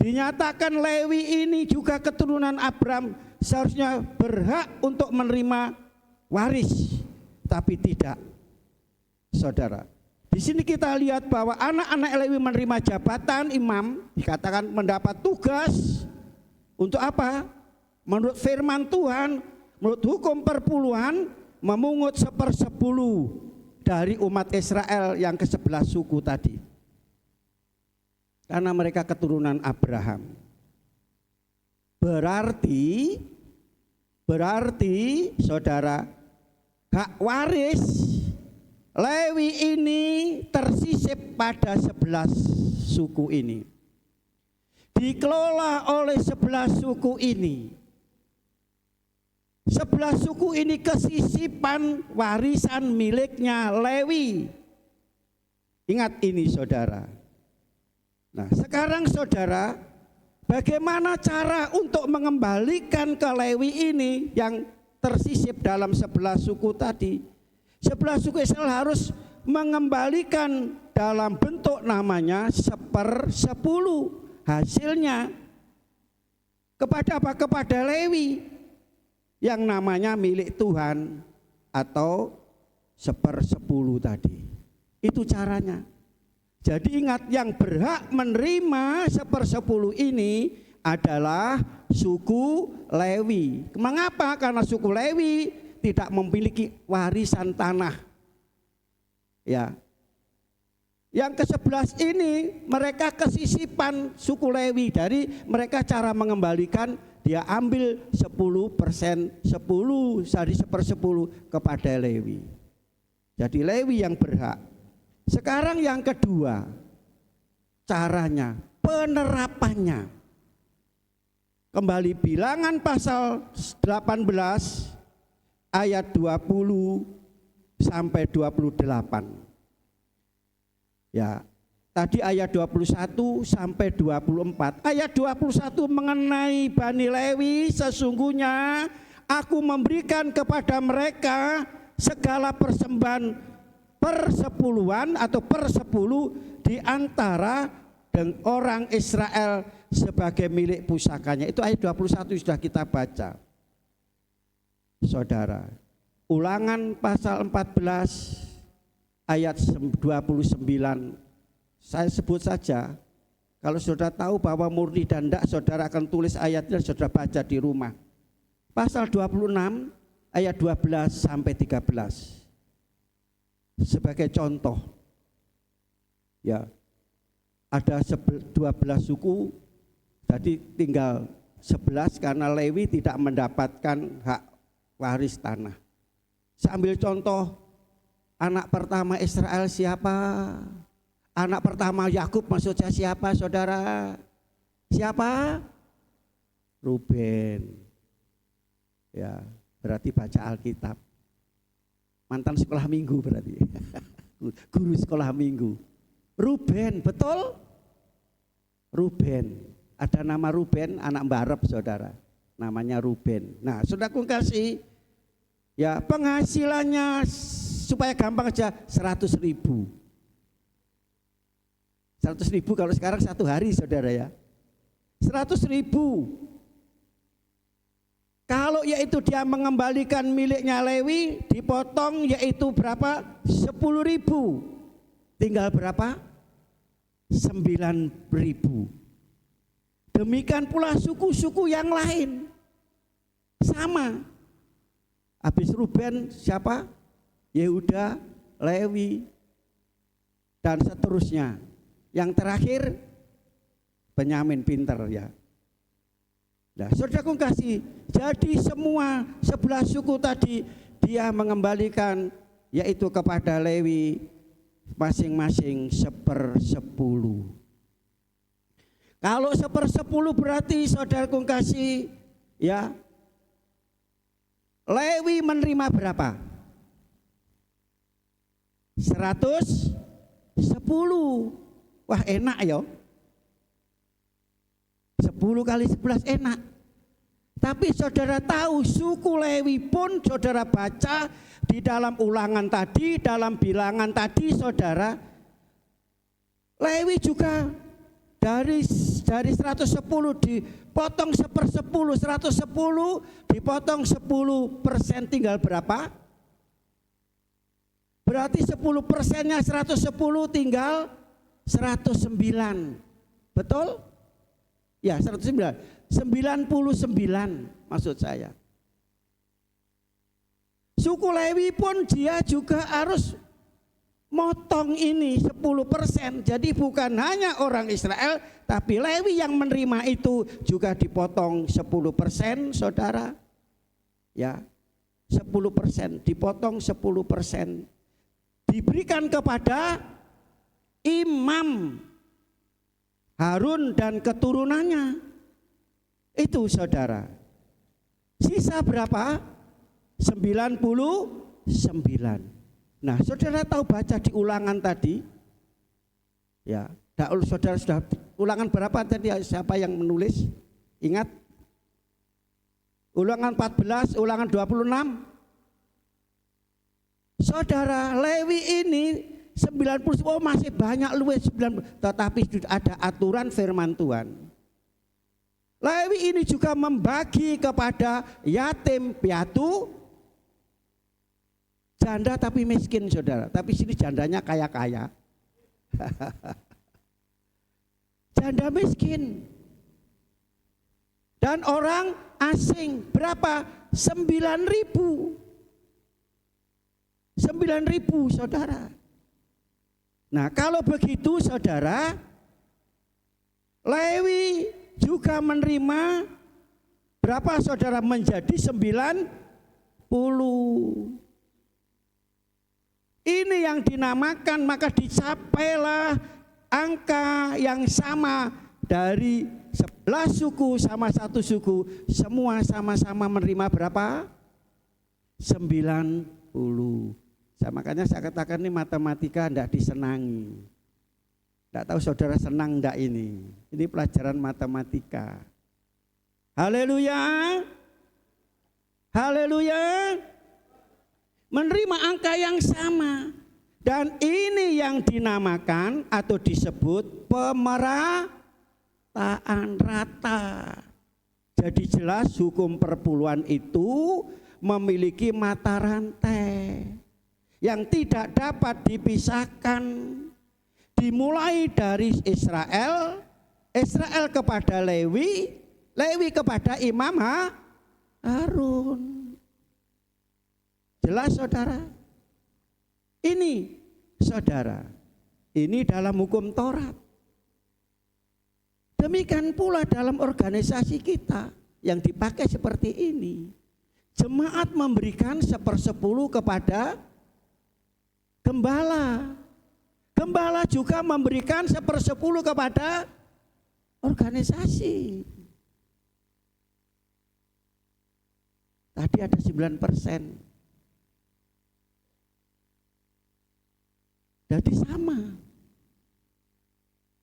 [SPEAKER 3] dinyatakan Lewi ini juga keturunan Abraham, seharusnya berhak untuk menerima waris, tapi tidak. Saudara, di sini kita lihat bahwa anak-anak Lewi menerima jabatan imam, dikatakan mendapat tugas untuk apa? Menurut firman Tuhan, menurut hukum perpuluhan, memungut 1/10 dari umat Israel yang ke-11 suku tadi. Karena mereka keturunan Abraham. Berarti saudara, hak waris Lewi ini tersisip pada 11 suku ini. Dikelola oleh 11 suku ini. 11 suku ini kesisipan warisan miliknya Lewi. Ingat ini saudara. Nah sekarang saudara, bagaimana cara untuk mengembalikan ke Lewi ini yang tersisip dalam 11 suku tadi? 11 suku Israel harus mengembalikan dalam bentuk namanya 1/10 hasilnya kepada apa? Kepada Lewi yang namanya milik Tuhan, atau 1/10 tadi. Itu caranya. Jadi ingat, yang berhak menerima 1/10 ini adalah suku Lewi. Mengapa? Karena suku Lewi tidak memiliki warisan tanah. Ya. Yang ke-11 ini mereka kesisipan suku Lewi, dari mereka cara mengembalikan dia ambil 10%, 10 dari 1/10 kepada Lewi. Jadi Lewi yang berhak. Sekarang yang kedua, caranya, penerapannya. Kembali Bilangan pasal 18 ayat 20 sampai 28. Ya, tadi ayat 21 sampai 24. Ayat 21 mengenai Bani Lewi, sesungguhnya aku memberikan kepada mereka segala persembahan persepuluhan atau per-10 di antara orang Israel sebagai milik pusakanya. Itu ayat 21 sudah kita baca. Saudara, Ulangan pasal 14 ayat 29, saya sebut saja. Kalau saudara tahu bahwa murni dan tidak, saudara akan tulis ayatnya, saudara baca di rumah. Pasal 26 ayat 12 sampai 13. Sebagai contoh, ya, ada 12 suku, jadi tinggal 11 karena Lewi tidak mendapatkan hak waris tanah. Saya ambil contoh, anak pertama Israel siapa? Anak pertama Yakub maksudnya siapa, saudara? Siapa? Ruben. Ya, berarti baca Alkitab. Mantan sekolah minggu berarti. Guru sekolah minggu. Ruben, betul? Ruben. Ada nama Ruben, anak Barep, saudara. Namanya Ruben. Nah, saudaraku kasih, ya, penghasilannya supaya gampang aja 100.000. 100.000 kalau sekarang satu hari, saudara ya. 100.000. Kalau yaitu dia mengembalikan miliknya Lewi, dipotong yaitu berapa? 10.000. Tinggal berapa? 9.000. Demikian pula suku-suku yang lain. Sama. Habis Ruben siapa? Yehuda, Lewi, dan seterusnya. Yang terakhir Benyamin, pinter ya. Nah, saudaraku kasih, jadi semua 11 suku tadi dia mengembalikan yaitu kepada Lewi masing-masing 1/10. Kalau 1/10 berarti saudaraku kasih, ya, Lewi menerima berapa? 110. Wah, enak ya. 10 kali 11 enak. Tapi saudara tahu suku Lewi pun saudara baca di dalam Ulangan tadi, dalam Bilangan tadi, saudara, Lewi juga dari 110 dipotong 1/10, 110 dipotong 10% tinggal berapa? Berarti 10%-nya 110 tinggal 109. Betul? Ya, 109. 99 maksud saya. Suku Lewi pun dia juga harus motong ini 10%. Jadi bukan hanya orang Israel, tapi Lewi yang menerima itu juga dipotong 10%, saudara. Ya, 10%, dipotong 10%. Diberikan kepada imam Harun dan keturunannya. Itu saudara. Sisa berapa? 99. Nah, saudara tahu baca di Ulangan tadi? Ya, saudara sudah Ulangan berapa tadi? Siapa yang menulis? Ingat? Ulangan 14, Ulangan 26. Saudara, Lewi ini 90, oh masih banyak luwes 90, tetapi ada aturan firman Tuhan. Lewi ini juga membagi kepada yatim piatu, janda tapi miskin, saudara. Tapi sini jandanya kaya-kaya. Janda miskin. Dan orang asing berapa? 9.000. 9.000 saudara. Nah kalau begitu saudara, Lewi juga menerima berapa saudara? Menjadi 90. Ini yang dinamakan, maka dicapailah angka yang sama dari 11 suku sama satu suku, semua sama-sama menerima berapa? 90. Makanya saya katakan ini matematika tidak disenangi. Tidak tahu saudara senang enggak ini? Ini pelajaran matematika. Haleluya. Haleluya. Menerima angka yang sama. Dan ini yang dinamakan atau disebut pemerataan rata. Jadi jelas hukum perpuluhan itu memiliki mata rantai yang tidak dapat dipisahkan. Dimulai dari Israel, Israel kepada Lewi, Lewi kepada Imam Harun. Jelas saudara? Ini saudara, ini dalam hukum Taurat. Demikian pula dalam organisasi kita yang dipakai seperti ini. Jemaat memberikan 1/10 kepada gembala. Gembala juga memberikan 1/10 kepada organisasi. Tadi ada 9%. Jadi sama.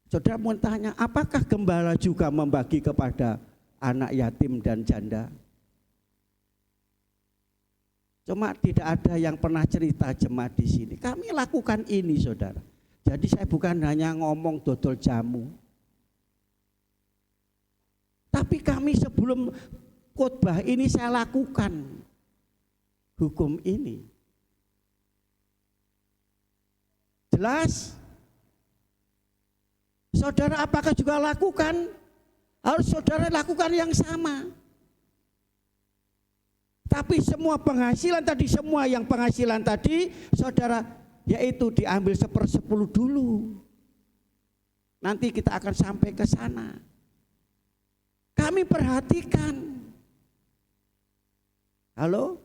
[SPEAKER 3] Saudara mau tanya, apakah gembala juga membagi kepada anak yatim dan janda? Cuma tidak ada yang pernah cerita jemaat di sini. Kami lakukan ini saudara. Jadi saya bukan hanya ngomong dodol jamu. Tapi kami sebelum khotbah ini saya lakukan hukum ini. Jelas? Saudara apakah juga lakukan? Harus saudara lakukan yang sama. Tapi semua penghasilan tadi, semua yang penghasilan tadi, saudara, yaitu diambil 1/10 dulu. Nanti kita akan sampai ke sana. Kami perhatikan. Halo?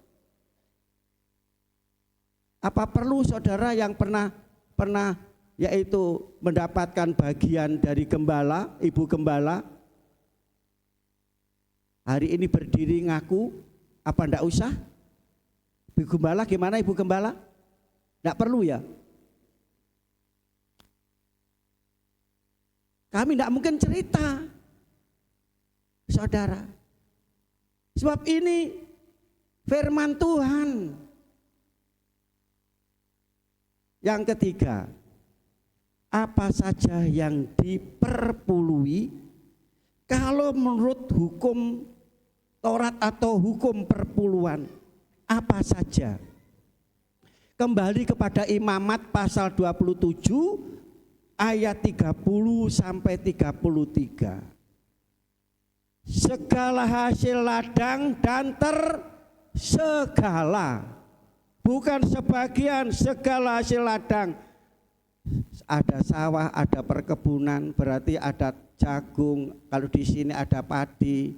[SPEAKER 3] Apa perlu saudara yang pernah yaitu mendapatkan bagian dari gembala, ibu gembala? Hari ini berdiri ngaku, apa enggak usah? Ibu gembala gimana ibu gembala? Enggak perlu ya? Kami enggak mungkin cerita, saudara. Sebab ini firman Tuhan. Yang ketiga, apa saja yang diperpului kalau menurut hukum Taurat atau hukum perpuluhan, apa saja? Kembali kepada Imamat pasal 27 ayat 30 sampai 33. Segala hasil ladang dan segala, bukan sebagian, segala hasil ladang. Ada sawah, ada perkebunan, berarti ada jagung. Kalau di sini ada padi,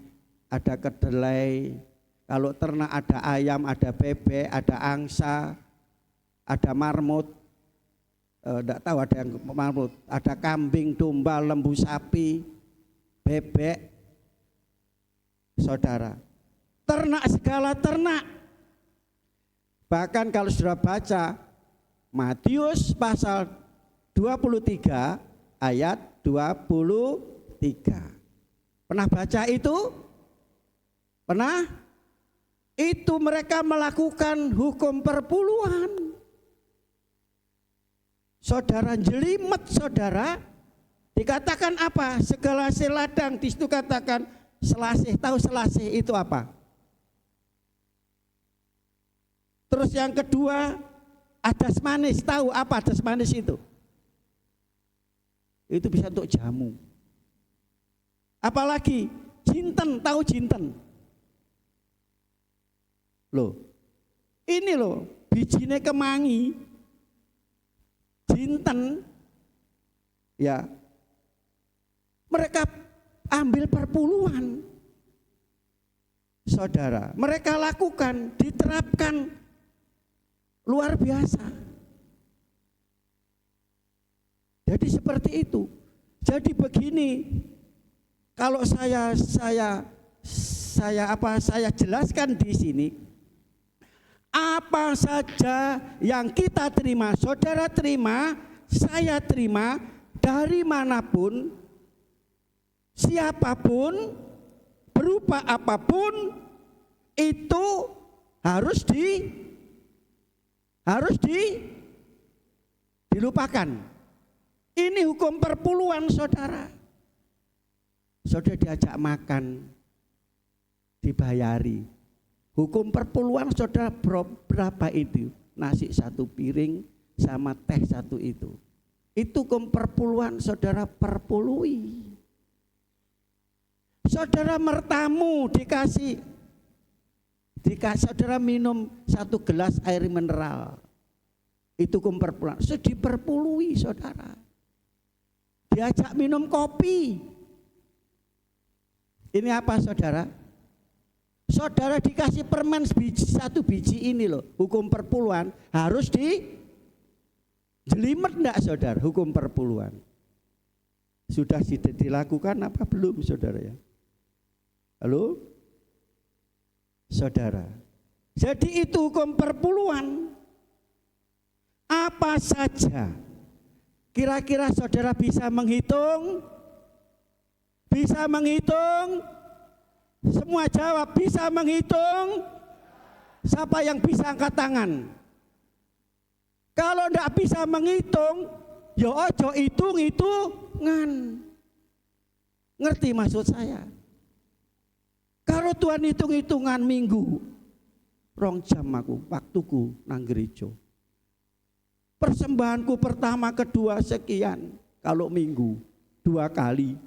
[SPEAKER 3] ada kedelai. Kalau ternak ada ayam, ada bebek, ada angsa, ada marmut. Enggak tahu ada yang marmut. Ada kambing, domba, lembu, sapi, bebek. Saudara, ternak, segala ternak. Bahkan kalau sudah baca Matius pasal 23 ayat 23. Pernah baca itu? Pernah? Itu mereka melakukan hukum perpuluhan. Saudara jelimet saudara, dikatakan apa? Segala hasil ladang, di situ katakan selasih. Tahu selasih itu apa? Terus yang kedua, adas manis. Tahu apa adas manis itu? Itu bisa untuk jamu. Apalagi jinten, tahu jinten? Loh, ini loh bijine kemangi, jinten, ya mereka ambil perpuluhan. Saudara, mereka lakukan, diterapkan luar biasa. Jadi seperti itu. Jadi begini, kalau saya jelaskan di sini, apa saja yang kita terima, saudara terima, saya terima, dari manapun, siapapun, berupa apapun, itu harus dilupakan. Ini hukum perpuluhan, saudara. Saudara diajak makan, dibayari. Hukum perpuluhan, saudara, berapa itu? Nasi 1 piring sama teh 1 itu. Itu hukum perpuluhan, saudara, perpului. Saudara mertamu dikasih saudara minum 1 gelas air mineral. Itu hukum perpuluhan. Diperpului, saudara. Diajak minum kopi. Ini apa, saudara? Saudara dikasih permen 1 biji ini loh, hukum perpuluhan, harus dijelimet enggak, saudara, hukum perpuluhan? Sudah dilakukan apa belum, saudara ya? Halo? Saudara. Jadi itu hukum perpuluhan. Apa saja? Kira-kira saudara bisa menghitung? Bisa menghitung? Semua jawab, bisa menghitung? Siapa yang bisa angkat tangan? Kalau enggak bisa menghitung, ya ojo hitung-hitungan. Ngerti maksud saya? Kalau Tuhan hitung-hitungan minggu, 2 jam aku, waktuku nang gereja. Persembahanku pertama, kedua sekian. Kalau minggu 2 kali.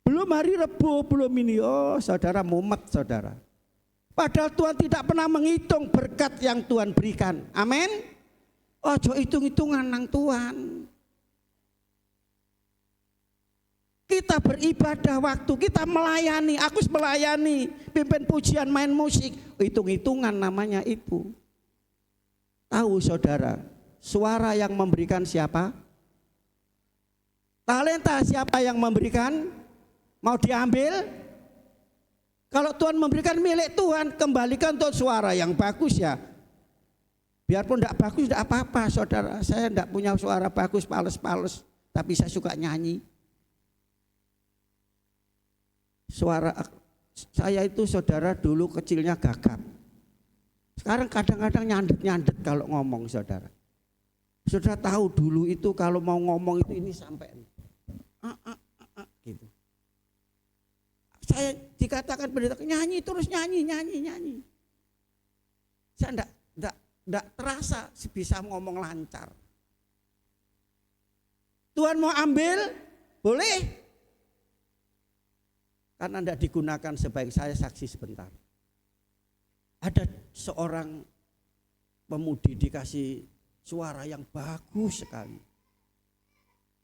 [SPEAKER 3] Belum hari Rebo, belum ini. Oh, saudara mumet, saudara. Padahal Tuhan tidak pernah menghitung berkat yang Tuhan berikan. Amin. Ojo hitung-hitungan nang Tuhan. Kita beribadah waktu, kita melayani, aku melayani, pimpin pujian, main musik, hitung-hitungan namanya itu. Tahu, saudara, suara yang memberikan siapa? Talenta siapa yang memberikan? Mau diambil? Kalau Tuhan memberikan milik Tuhan, kembalikan untuk suara yang bagus ya. Biarpun tidak bagus tidak apa-apa, saudara. Saya tidak punya suara bagus, pales-pales, tapi saya suka nyanyi. Suara saya itu, saudara, dulu kecilnya gagap. Sekarang kadang-kadang nyandet-nyandet kalau ngomong, saudara. Saudara tahu dulu itu kalau mau ngomong itu ini sampai gitu. Saya dikatakan pendeta nyanyi terus nyanyi. Saya enggak terasa bisa ngomong lancar. Tuhan mau ambil, boleh. Karena tidak digunakan sebaik, saya saksi sebentar. Ada seorang pemudi dikasih suara yang bagus sekali.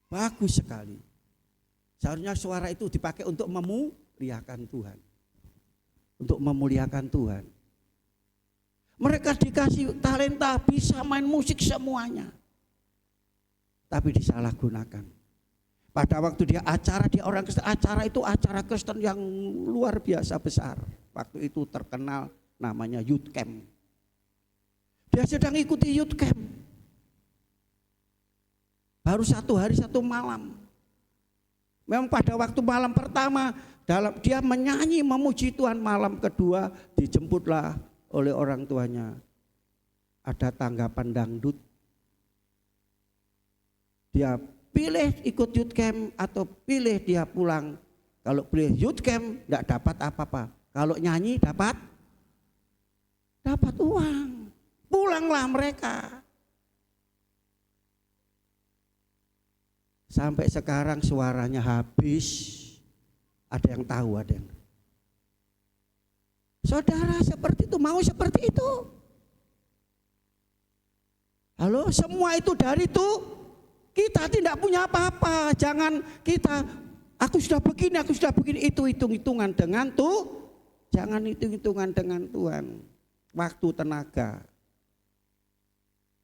[SPEAKER 3] Bagus sekali. Seharusnya suara itu dipakai untuk memuliakan Tuhan. Untuk memuliakan Tuhan. Mereka dikasih talenta, bisa main musik semuanya. Tapi disalahgunakan. Pada waktu dia orang Kristen, acara itu acara Kristen yang luar biasa besar. Waktu itu terkenal namanya Youth Camp. Dia sedang ikuti Youth Camp. Baru 1 hari 1 malam. Memang pada waktu malam pertama dia menyanyi memuji Tuhan, malam kedua dijemputlah oleh orang tuanya. Ada tanggapan dangdut. Dia pilih ikut youth camp atau pilih dia pulang. Kalau pilih youth camp tidak dapat apa-apa. Kalau nyanyi dapat uang. Pulanglah mereka. Sampai sekarang suaranya habis. Ada yang tahu, ada yang. Saudara seperti itu, mau seperti itu. Halo, semua itu dari itu. Kita tidak punya apa-apa. Jangan kita, aku sudah begini, itu hitung-hitungan dengan tuh. Jangan hitung-hitungan dengan Tuhan. Waktu, tenaga.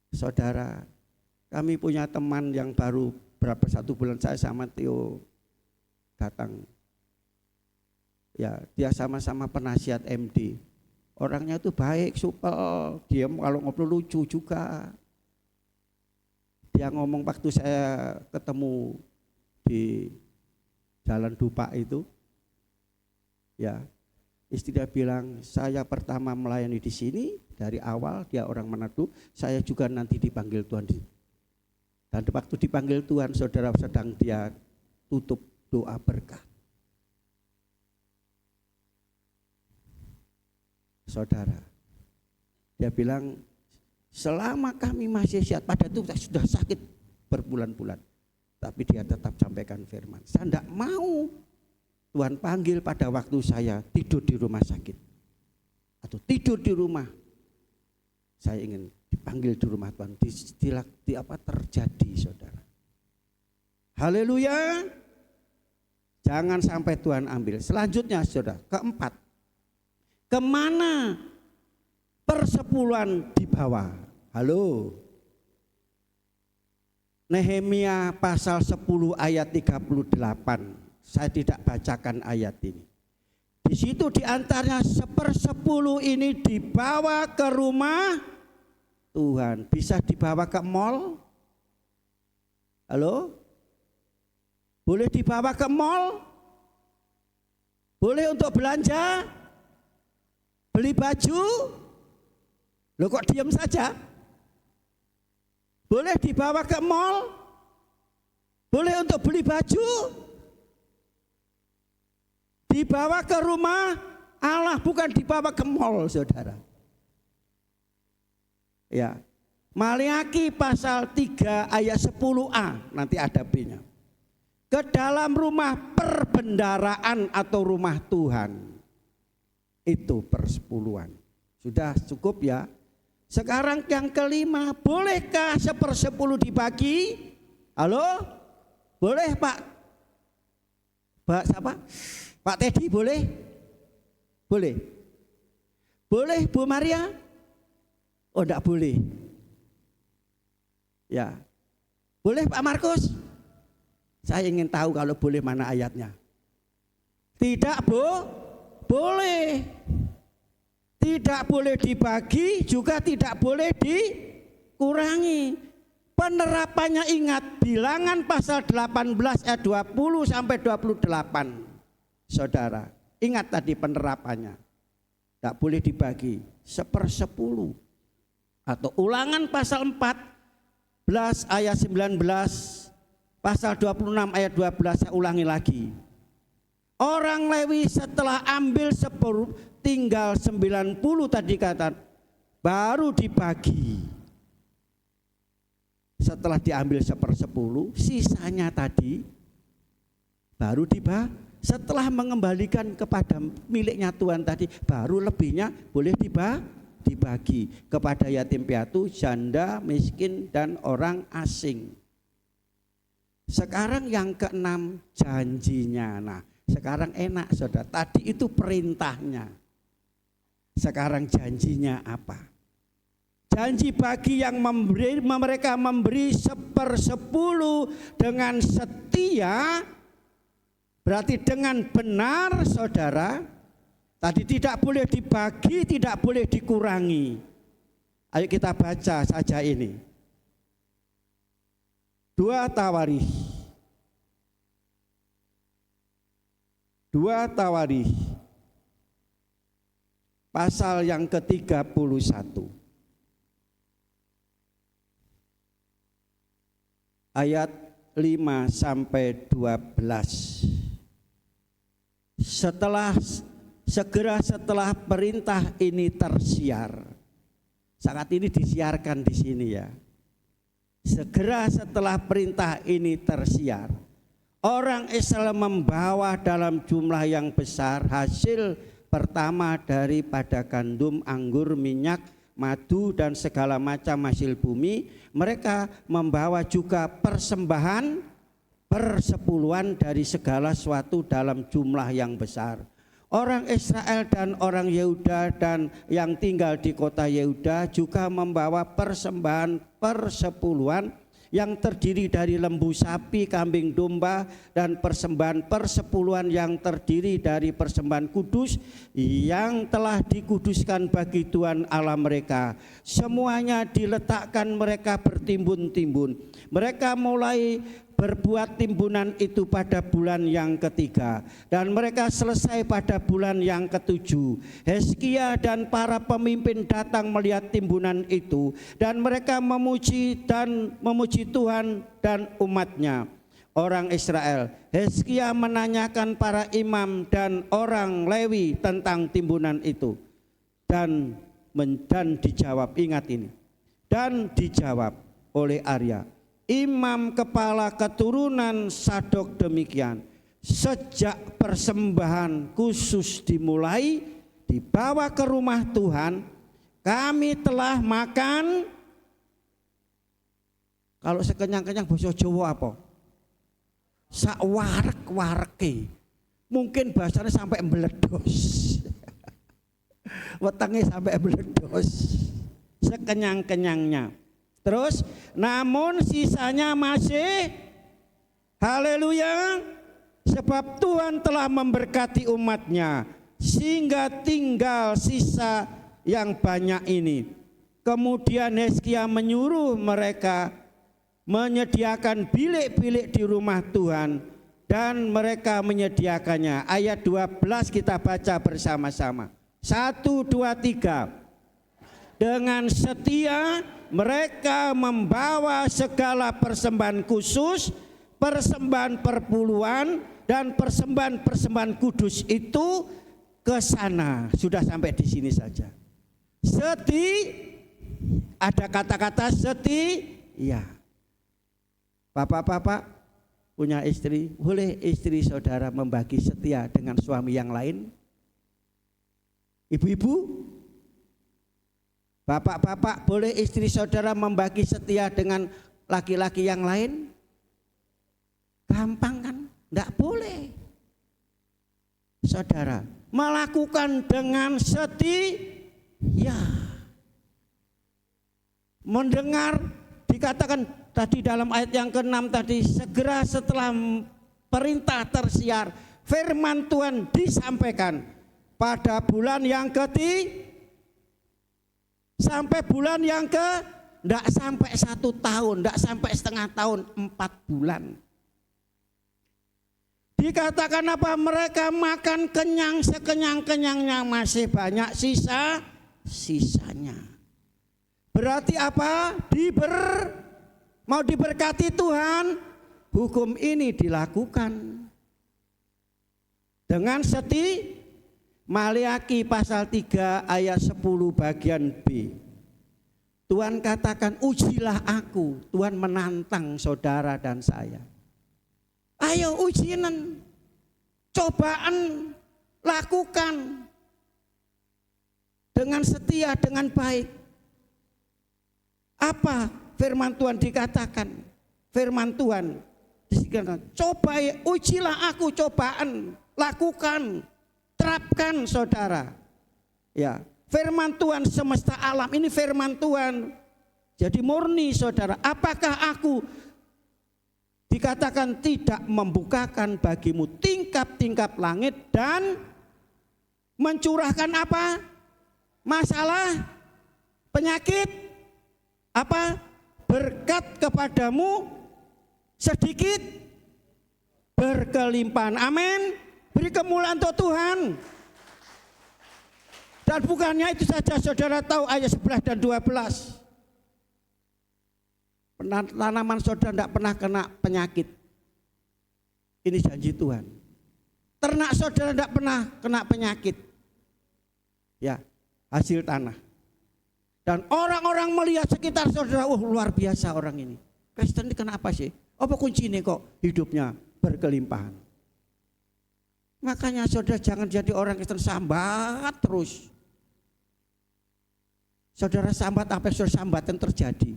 [SPEAKER 3] Saudara, kami punya teman yang baru berapa 1 bulan saya sama Theo datang. Ya, dia sama-sama penasihat MD. Orangnya itu baik, supel, diam, kalau ngobrol lucu juga. Dia ngomong waktu saya ketemu di Jalan Dupak itu, ya, istri dia bilang, saya pertama melayani di sini dari awal, dia orang Manado, saya juga nanti dipanggil Tuhan. Dan waktu dipanggil Tuhan, saudara, sedang dia tutup doa berkat. Saudara, dia bilang, selama kami masih sehat, pada itu sudah sakit berbulan-bulan, tapi dia tetap sampaikan firman. Saya tidak mau Tuhan panggil pada waktu saya tidur di rumah sakit atau tidur di rumah. Saya ingin dipanggil di rumah Tuhan. Di apa terjadi, saudara? Haleluya. Jangan sampai Tuhan ambil. Selanjutnya, saudara, keempat, kemana persepuluhan dibawa? Halo. Nehemia pasal 10 ayat 38. Saya tidak bacakan ayat ini. Di situ diantaranya 1/10 ini dibawa ke rumah Tuhan. Bisa dibawa ke mall? Halo? Boleh dibawa ke mall? Boleh untuk belanja? Beli baju? Loh, kok diam saja? Boleh dibawa ke mall? Boleh untuk beli baju? Dibawa ke rumah Allah, bukan dibawa ke mall, saudara. Ya, Maliaki pasal 3 ayat 10a, nanti ada B-nya. Ke dalam rumah perbendaraan atau rumah Tuhan. Itu persepuluhan. Sudah cukup ya. Sekarang yang kelima, bolehkah 1/10 dibagi? Halo? Boleh Pak? Pak siapa? Pak Teddy boleh? Boleh? Boleh Bu Maria? Oh, enggak boleh. Ya. Boleh Pak Markus? Saya ingin tahu kalau boleh mana ayatnya. Tidak Bu? Boleh. Tidak boleh dibagi, juga tidak boleh dikurangi. Penerapannya ingat, Bilangan pasal 18 ayat 20 sampai 28. Saudara, ingat tadi penerapannya. Tidak boleh dibagi 1/10. Atau Ulangan pasal 14 ayat 19, pasal 26 ayat 12, saya ulangi lagi. Orang Lewi setelah ambil 10, tinggal 90 tadi kata, baru dibagi. Setelah diambil 1/10, sisanya tadi baru dibagi. Setelah mengembalikan kepada miliknya Tuhan tadi, baru lebihnya boleh dibagi kepada yatim piatu, janda, miskin, dan orang asing. Sekarang yang keenam, janjinya. Nah, sekarang enak saudara, tadi itu perintahnya. Sekarang janjinya apa? Janji bagi yang mereka memberi 1/10 dengan setia, berarti dengan benar saudara. Tadi tidak boleh dibagi, tidak boleh dikurangi. Ayo kita baca saja ini. 2 Tawarikh pasal yang ke-31 ayat 5 sampai 12. Segera setelah perintah ini tersiar. Saat ini disiarkan di sini ya. Segera setelah perintah ini tersiar, orang Israel membawa dalam jumlah yang besar hasil pertama daripada gandum, anggur, minyak, madu dan segala macam hasil bumi. Mereka membawa juga persembahan persepuluhan dari segala sesuatu dalam jumlah yang besar. Orang Israel dan orang Yehuda dan yang tinggal di kota Yehuda juga membawa persembahan persepuluhan yang terdiri dari lembu sapi, kambing domba, dan persembahan persepuluhan yang terdiri dari persembahan kudus yang telah dikuduskan bagi Tuhan Allah mereka. Semuanya diletakkan mereka bertimbun-timbun. Mereka mulai berbuat timbunan itu pada bulan yang ketiga dan mereka selesai pada bulan yang ketujuh. Hizkia dan para pemimpin datang melihat timbunan itu dan mereka memuji Tuhan dan umatnya, orang Israel. Hizkia menanyakan para imam dan orang Lewi tentang timbunan itu dan dijawab, ingat ini, dan dijawab oleh Arya, imam kepala keturunan Sadok demikian, sejak persembahan khusus dimulai dibawa ke rumah Tuhan, kami telah makan, kalau sekenyang-kenyang bahasa Jawa apa? Sak warek-wareke. Mungkin bahasanya sampai meledos. Wetenge sampai meledos. Sekenyang-kenyangnya. Terus, namun sisanya masih, haleluya, sebab Tuhan telah memberkati umatnya, sehingga tinggal sisa yang banyak ini. Kemudian Hizkia menyuruh mereka menyediakan bilik-bilik di rumah Tuhan, dan mereka menyediakannya. Ayat 12 kita baca bersama-sama. 1, 2, 3. Dengan setia mereka membawa segala persembahan khusus, persembahan perpuluhan, dan persembahan kudus itu ke sana. Sudah sampai di sini saja. Ada kata-kata ya. Bapak-bapak punya istri, boleh istri saudara membagi setia dengan suami yang lain? Ibu-ibu, bapak-bapak, boleh istri saudara membagi setia dengan laki-laki yang lain? Gampang kan? Enggak boleh. Saudara, melakukan dengan setia. Mendengar, dikatakan tadi dalam ayat yang ke-6 tadi, segera setelah perintah tersiar, firman Tuhan disampaikan pada bulan yang sampai bulan yang enggak sampai 1 tahun, enggak sampai setengah tahun, 4 bulan. Dikatakan apa? Mereka makan kenyang sekenyang-kenyangnya, masih banyak sisanya. Berarti apa? Mau diberkati Tuhan, hukum ini dilakukan dengan Maliaki pasal 3 ayat 10 bagian B. Tuhan katakan, ujilah aku. Tuhan menantang saudara dan saya. Ayo ujian, cobaan, lakukan dengan setia, dengan baik. Apa firman Tuhan dikatakan? Firman Tuhan dikatakan, coba, ujilah aku, cobaan, lakukan. Terapkan saudara. Ya, firman Tuhan semesta alam ini firman Tuhan. Jadi murni saudara, apakah aku dikatakan tidak membukakan bagimu tingkap-tingkap langit dan mencurahkan apa? Masalah, penyakit, apa? Berkat kepadamu sedikit berkelimpahan. Amin. Beri kemuliaan untuk Tuhan. Dan bukannya itu saja, saudara tahu ayat 11 dan 12. Tanaman saudara tidak pernah kena penyakit. Ini janji Tuhan. Ternak saudara tidak pernah kena penyakit. Ya, hasil tanah. Dan orang-orang melihat sekitar saudara, luar biasa orang ini. Kristen ini kenapa sih? Apa kuncinya kok hidupnya berkelimpahan? Makanya saudara jangan jadi orang Kristen sambat terus. Saudara sambat apa saudara sambatan terjadi?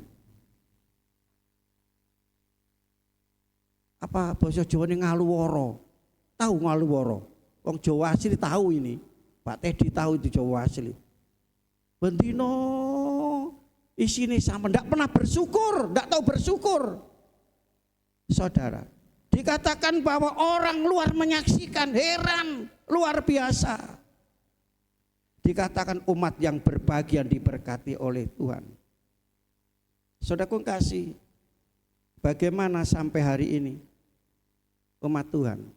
[SPEAKER 3] Apa bahasa Jawa ini ngaluworo? Tahu ngaluworo? Wong Jawa asli tahu ini. Pak Teddy tahu itu Jawa asli. Bendino isine sama, ndak pernah bersyukur, ndak tahu bersyukur. Saudara, dikatakan bahwa orang luar menyaksikan, heran, luar biasa. Dikatakan umat yang berbahagia diberkati oleh Tuhan. Saudaraku kasih, bagaimana sampai hari ini umat Tuhan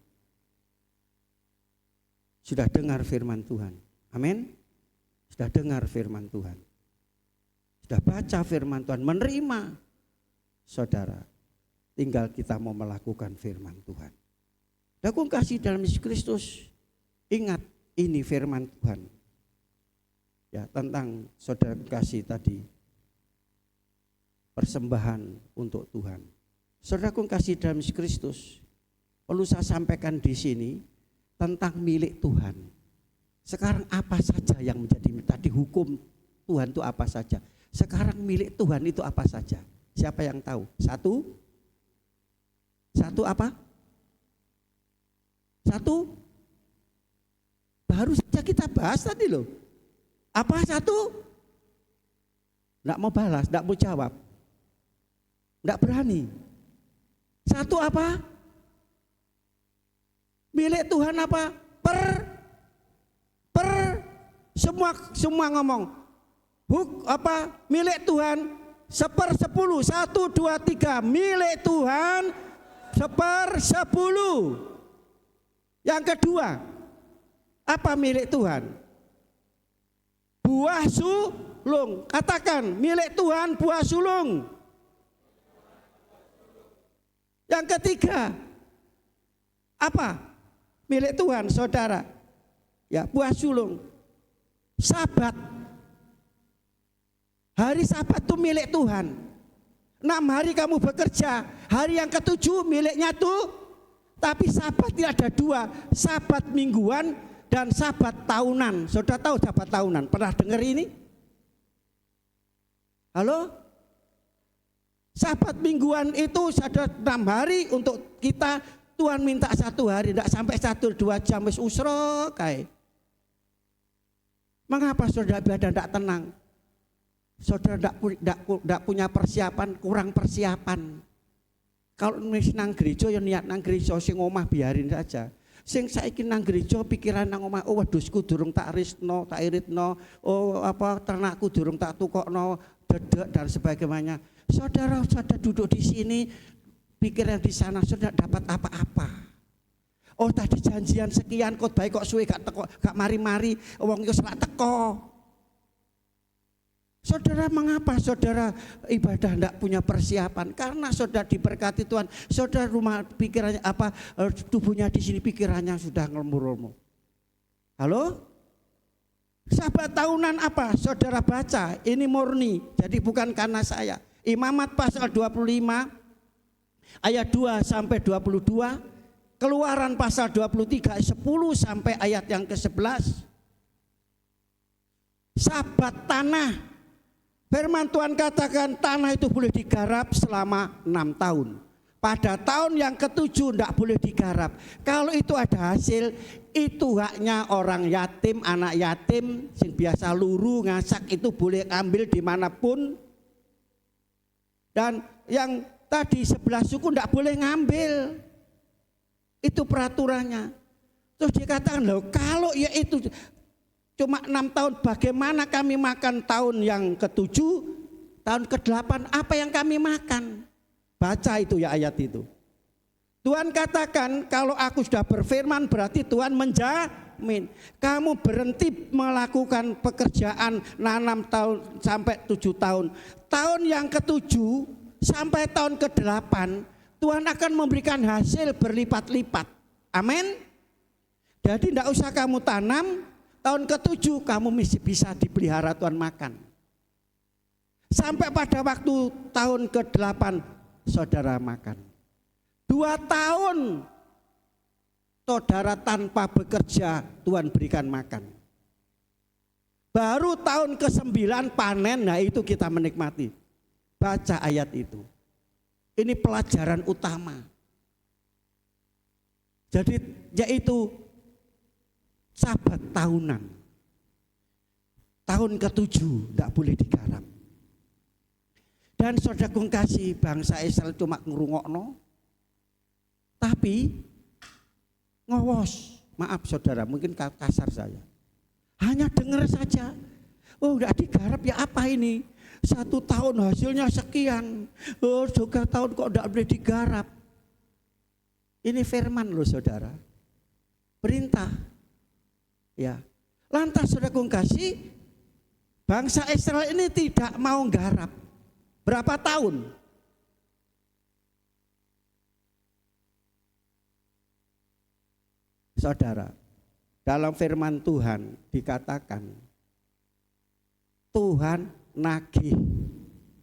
[SPEAKER 3] sudah dengar firman Tuhan? Amin. Sudah dengar firman Tuhan, sudah baca firman Tuhan, menerima. Saudara, tinggal kita mau melakukan firman Tuhan. Aku kasih dalam Yesus Kristus, ingat ini firman Tuhan. Ya, tentang saudara kasih tadi, persembahan untuk Tuhan. Saudaraku kasih dalam Yesus Kristus, perlu saya sampaikan di sini tentang milik Tuhan. Sekarang apa saja yang menjadi tadi hukum Tuhan itu apa saja? Sekarang milik Tuhan itu apa saja? Siapa yang tahu? Satu apa? Satu? Baru saja kita bahas tadi loh. Apa satu? Enggak mau balas, enggak mau jawab. Enggak berani. Satu apa? Milik Tuhan apa? Semua ngomong. Milik Tuhan 1/10. 1, 2, 3. Milik Tuhan 1/10. Yang kedua, apa milik Tuhan? Buah sulung. Katakan, milik Tuhan buah sulung. Yang ketiga, apa? Milik Tuhan, saudara. Ya, buah sulung. Sabat. Hari Sabat itu milik Tuhan. 6 hari kamu bekerja, hari yang ke-7 miliknya tuh. Tapi Sabat ini ada 2, Sabat mingguan dan Sabat tahunan. Saudara tahu Sabat tahunan? Pernah dengar ini? Halo? Sabat mingguan itu ada 6 hari untuk kita. Tuhan minta 1 hari, tidak sampai 1-2 jam wis usro kayak. Mengapa saudara ibadah tidak tenang? Saudara tidak punya persiapan, kurang persiapan. Kalau nang gereja ya niat nang gereja, sing omah biarin saja. Sing saiki nang gereja pikiran nang omah, oh wedhusku durung tak risno, tak iritno, oh apa ternakku durung tak tukokno, dedek dan sebagainya. Saudara duduk di sini, pikiran di sana sudah dapat apa-apa. Oh tadi janjian sekian kok baik kok suwe gak teko, gak mari-mari, wong iku selak teko. Saudara, mengapa saudara ibadah tidak punya persiapan? Karena saudara diberkati Tuhan, saudara rumah pikirannya apa, tubuhnya di sini pikirannya sudah ngelembur-lembur. Halo? Sabat tahunan apa? Saudara baca, ini murni, jadi bukan karena saya. Imamat pasal 25 ayat 2 sampai 22. Keluaran pasal 23 10 sampai ayat yang ke-11. Sabat tanah. Firman Tuhan katakan tanah itu boleh digarap selama 6 tahun. Pada tahun yang ke-7 tidak boleh digarap. Kalau itu ada hasil, itu haknya orang yatim, anak yatim, yang biasa luru, ngasak, itu boleh ambil dimanapun. Dan yang tadi 11 suku tidak boleh ngambil. Itu peraturannya. Terus dikatakan, loh kalau ya itu cuma 6 tahun, bagaimana kami makan tahun yang ke-7, tahun ke-8, apa yang kami makan? Baca itu ya ayat itu. Tuhan katakan kalau aku sudah berfirman berarti Tuhan menjamin. Kamu berhenti melakukan pekerjaan nanam tahun sampai 7 tahun. Tahun yang ke-7 sampai tahun ke-8 Tuhan akan memberikan hasil berlipat-lipat. Amin. Jadi tidak usah kamu tanam, tahun ke-7 kamu bisa dipelihara Tuhan makan. Sampai pada waktu tahun ke-8 saudara makan. 2 tahun saudara tanpa bekerja Tuhan berikan makan. Baru tahun ke-9 panen, nah itu kita menikmati. Baca ayat itu. Ini pelajaran utama. Jadi yaitu Sabat tahunan. Tahun ke-7 tidak boleh digarap. Dan saudaraku kasih, bangsa Israel cuma ngrungokno, tapi ngowos. Maaf saudara, mungkin kasar saya. Hanya dengar saja. Oh enggak digarap ya apa ini? 1 tahun hasilnya sekian. Oh 2 tahun kok enggak boleh digarap. Ini firman loh saudara. Perintah. Ya. Lantas saudaraku kasih, bangsa Israel ini tidak mau garap. Berapa tahun? Saudara, dalam firman Tuhan dikatakan Tuhan nagih.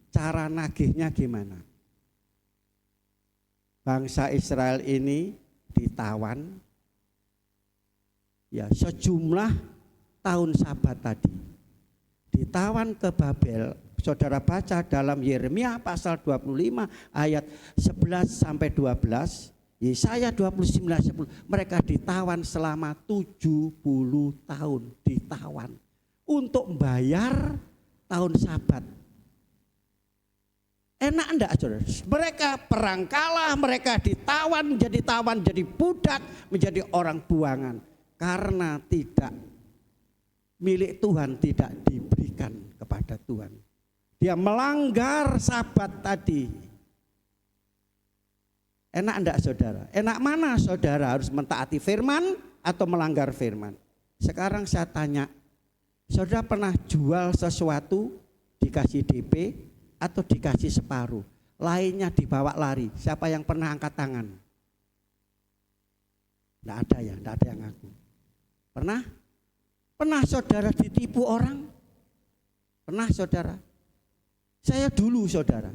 [SPEAKER 3] Cara nagihnya gimana? Bangsa Israel ini ditawan ya sejumlah tahun Sabat tadi. Ditawan ke Babel. Saudara baca dalam Yeremia pasal 25 ayat 11 sampai 12. Yesaya 29:10, mereka ditawan selama 70 tahun, ditawan untuk membayar tahun Sabat. Enak enggak saudara? Mereka perang kalah, mereka ditawan, jadi budak, menjadi orang buangan. Karena tidak milik Tuhan, tidak diberikan kepada Tuhan. Dia melanggar Sabat tadi. Enak enggak saudara? Enak mana saudara, harus mentaati firman atau melanggar firman? Sekarang saya tanya, saudara pernah jual sesuatu dikasih DP atau dikasih separuh, lainnya dibawa lari? Siapa yang pernah angkat tangan? Enggak ada ya, enggak ada yang ngaku. Pernah? Pernah saudara ditipu orang? Pernah saudara? Saya dulu saudara.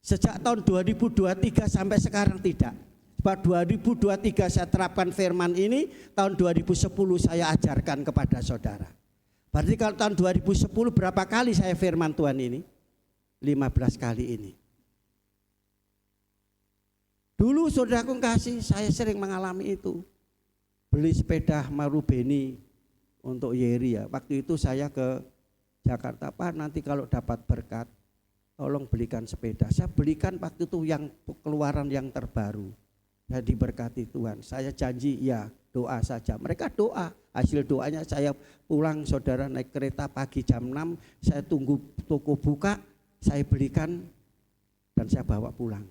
[SPEAKER 3] Sejak tahun 2023 sampai sekarang tidak. Sebab 2023 saya terapkan firman ini, tahun 2010 saya ajarkan kepada saudara. Berarti kalau tahun 2010 berapa kali saya firman Tuhan ini? 15 kali ini. Dulu saudaraku kasih, saya sering mengalami itu. Beli sepeda Marubeni untuk Yeri ya. Waktu itu saya ke Jakarta, Pak nanti kalau dapat berkat, tolong belikan sepeda. Saya belikan waktu itu yang keluaran yang terbaru. Saya diberkati Tuhan. Saya janji ya doa saja. Mereka doa. Hasil doanya saya pulang saudara naik kereta pagi jam 6. Saya tunggu toko buka. Saya belikan dan saya bawa pulang.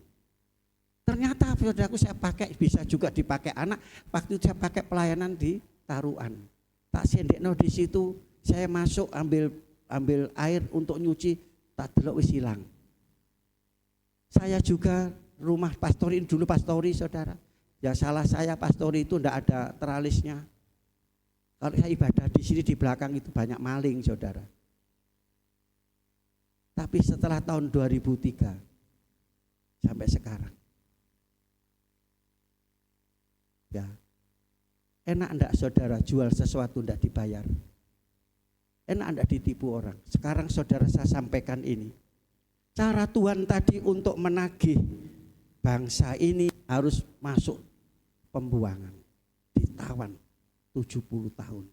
[SPEAKER 3] Ternyata saudaraku saya pakai, bisa juga dipakai anak. Waktu itu saya pakai pelayanan di Taruan. Tak sendekno di situ. Saya masuk ambil air untuk nyuci. Tak delok wis hilang. Saya juga rumah pastori dulu pastori saudara. Ya salah saya pastori itu ndak ada teralisnya. Kalau saya ibadah di sini di belakang itu banyak maling saudara. Tapi setelah tahun 2003 sampai sekarang. Ya. Enak ndak saudara jual sesuatu ndak dibayar? Enak enggak ditipu orang. Sekarang saudara saya sampaikan ini. Cara Tuhan tadi untuk menagih bangsa ini harus masuk pembuangan. Ditawan 70 tahun.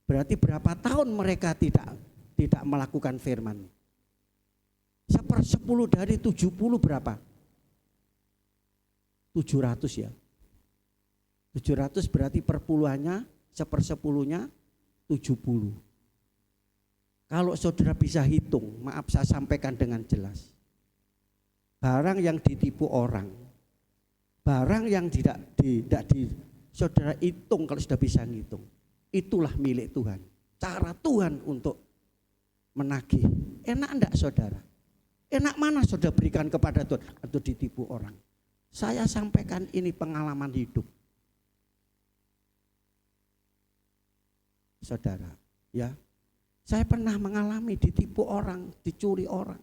[SPEAKER 3] Berarti berapa tahun mereka tidak melakukan firman? 1/10 dari 70 berapa? 700 ya. 700 berarti perpuluhannya 1/10-nya 70. Kalau saudara bisa hitung, maaf saya sampaikan dengan jelas. Barang yang ditipu orang, barang yang tidak saudara hitung kalau sudah bisa ngitung. Itulah milik Tuhan. Cara Tuhan untuk menagih. Enak enggak saudara? Enak mana saudara berikan kepada Tuhan atau ditipu orang? Saya sampaikan ini pengalaman hidup. Saudara, ya. Saya pernah mengalami ditipu orang, dicuri orang.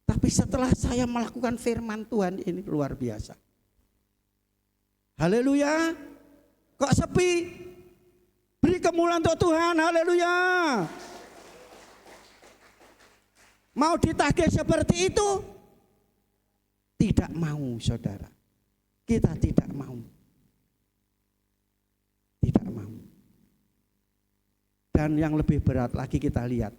[SPEAKER 3] Tapi setelah saya melakukan firman Tuhan ini luar biasa. Haleluya. Kok sepi? Beri kemuliaan untuk Tuhan, haleluya. Mau ditagih seperti itu? Tidak mau, saudara. Kita tidak mau. Tidak mau. Dan yang lebih berat lagi kita lihat.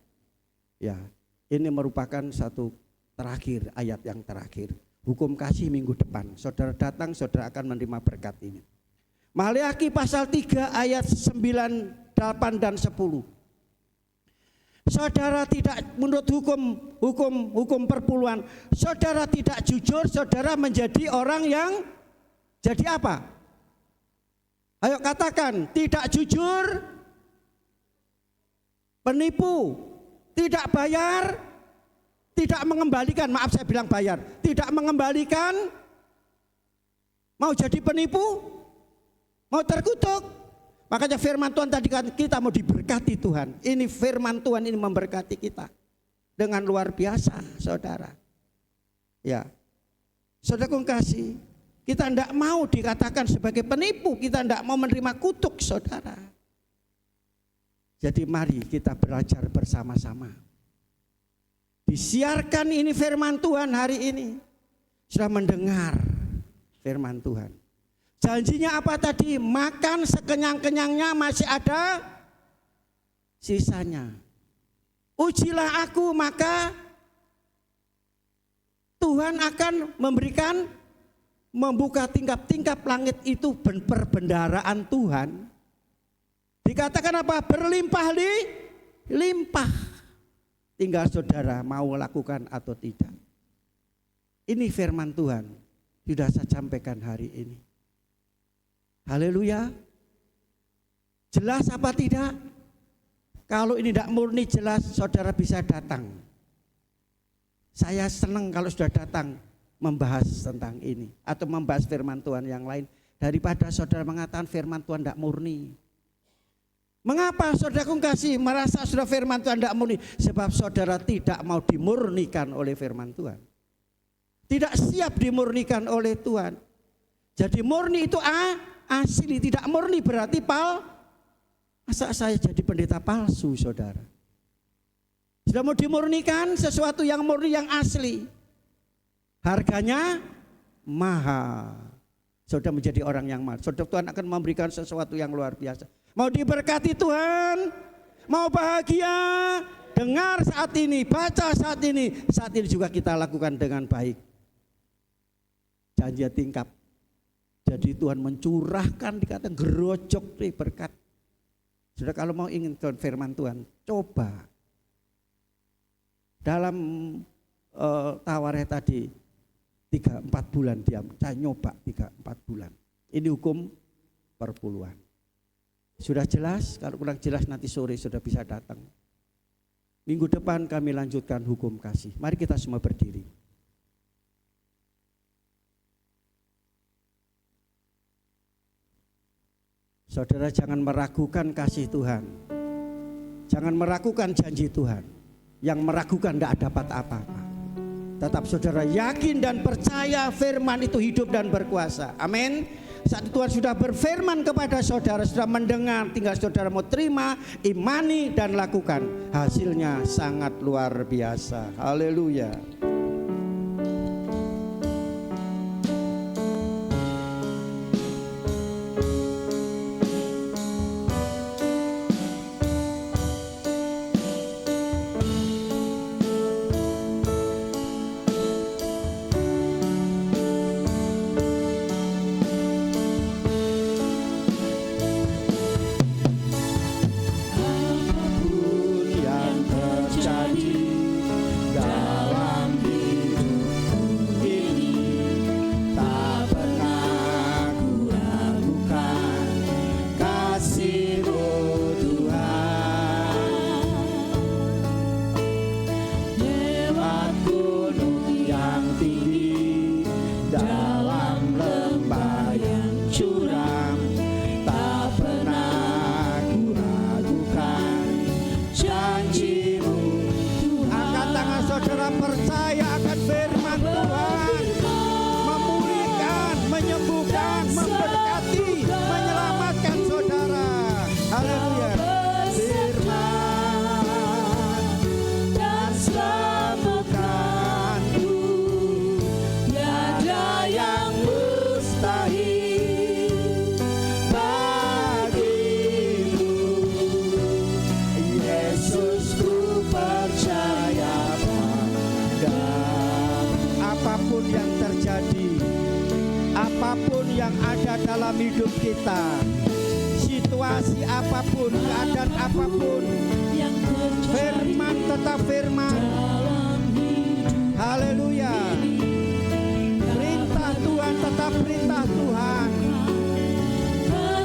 [SPEAKER 3] Ya, ini merupakan satu terakhir, ayat yang terakhir. Hukum kasih minggu depan. Saudara datang, saudara akan menerima berkat ini. Maleakhi pasal 3 ayat 9, 8 dan 10. Saudara tidak menurut hukum perpuluhan, saudara tidak jujur, saudara menjadi orang yang jadi apa? Ayo katakan, tidak jujur, penipu, tidak bayar, tidak mengembalikan, maaf saya bilang bayar, tidak mengembalikan, mau jadi penipu, mau terkutuk. Makanya firman Tuhan tadi kita mau diberkati Tuhan. Ini firman Tuhan ini memberkati kita dengan luar biasa, saudara. Ya, saudara kasih, kita tidak mau dikatakan sebagai penipu, kita tidak mau menerima kutuk, saudara. Jadi mari kita belajar bersama-sama. Disiarkan ini firman Tuhan hari ini. Sudah mendengar firman Tuhan. Janjinya apa tadi? Makan sekenyang-kenyangnya, masih ada sisanya. Ujilah aku, maka Tuhan akan memberikan, membuka tingkap-tingkap langit itu perbendaharaan Tuhan. Dikatakan apa? Berlimpah. Tinggal saudara mau lakukan atau tidak. Ini firman Tuhan sudah saya sampaikan hari ini. Haleluya. Jelas apa tidak? Kalau ini tidak murni jelas, saudara bisa datang. Saya senang kalau sudah datang membahas tentang ini atau membahas firman Tuhan yang lain daripada saudara mengatakan firman Tuhan tidak murni. Mengapa saudara kasih merasa sudah firman Tuhan tidak murni? Sebab saudara tidak mau dimurnikan oleh firman Tuhan. Tidak siap dimurnikan oleh Tuhan. Jadi murni itu asli, tidak murni berarti masa saya jadi pendeta palsu, saudara? Sudah mau dimurnikan sesuatu yang murni, yang asli. Harganya mahal. Saudara menjadi orang yang mahal. Saudara, Tuhan akan memberikan sesuatu yang luar biasa. Mau diberkati Tuhan, mau bahagia, dengar saat ini, baca saat ini juga kita lakukan dengan baik. Janji tingkap. Jadi Tuhan mencurahkan, dikatakan gerojok berkat. Sudah kalau mau ingin firman Tuhan, coba. Dalam tawareh tadi 3-4 bulan diam, saya nyoba 3-4 bulan. Ini hukum perpuluhan. Sudah jelas, kalau kurang jelas nanti sore sudah bisa datang. Minggu depan kami lanjutkan hukum kasih. Mari kita semua berdiri. Saudara jangan meragukan kasih Tuhan. Jangan meragukan janji Tuhan. Yang meragukan tidak dapat apa-apa. Tetap saudara yakin dan percaya firman itu hidup dan berkuasa. Amin. Saat Tuhan sudah berfirman kepada saudara, sudah mendengar, tinggal saudara mau terima, imani dan lakukan. Hasilnya sangat luar biasa. Haleluya.
[SPEAKER 2] Apapun yang terjadi dalam
[SPEAKER 3] apapun yang ada dalam hidup kita, situasi apapun, keadaan apapun,
[SPEAKER 2] yang terjadi
[SPEAKER 3] firman tetap firman.
[SPEAKER 2] dalam hidup
[SPEAKER 3] Haleluya. Perintah Tuhan tetap perintah Tuhan.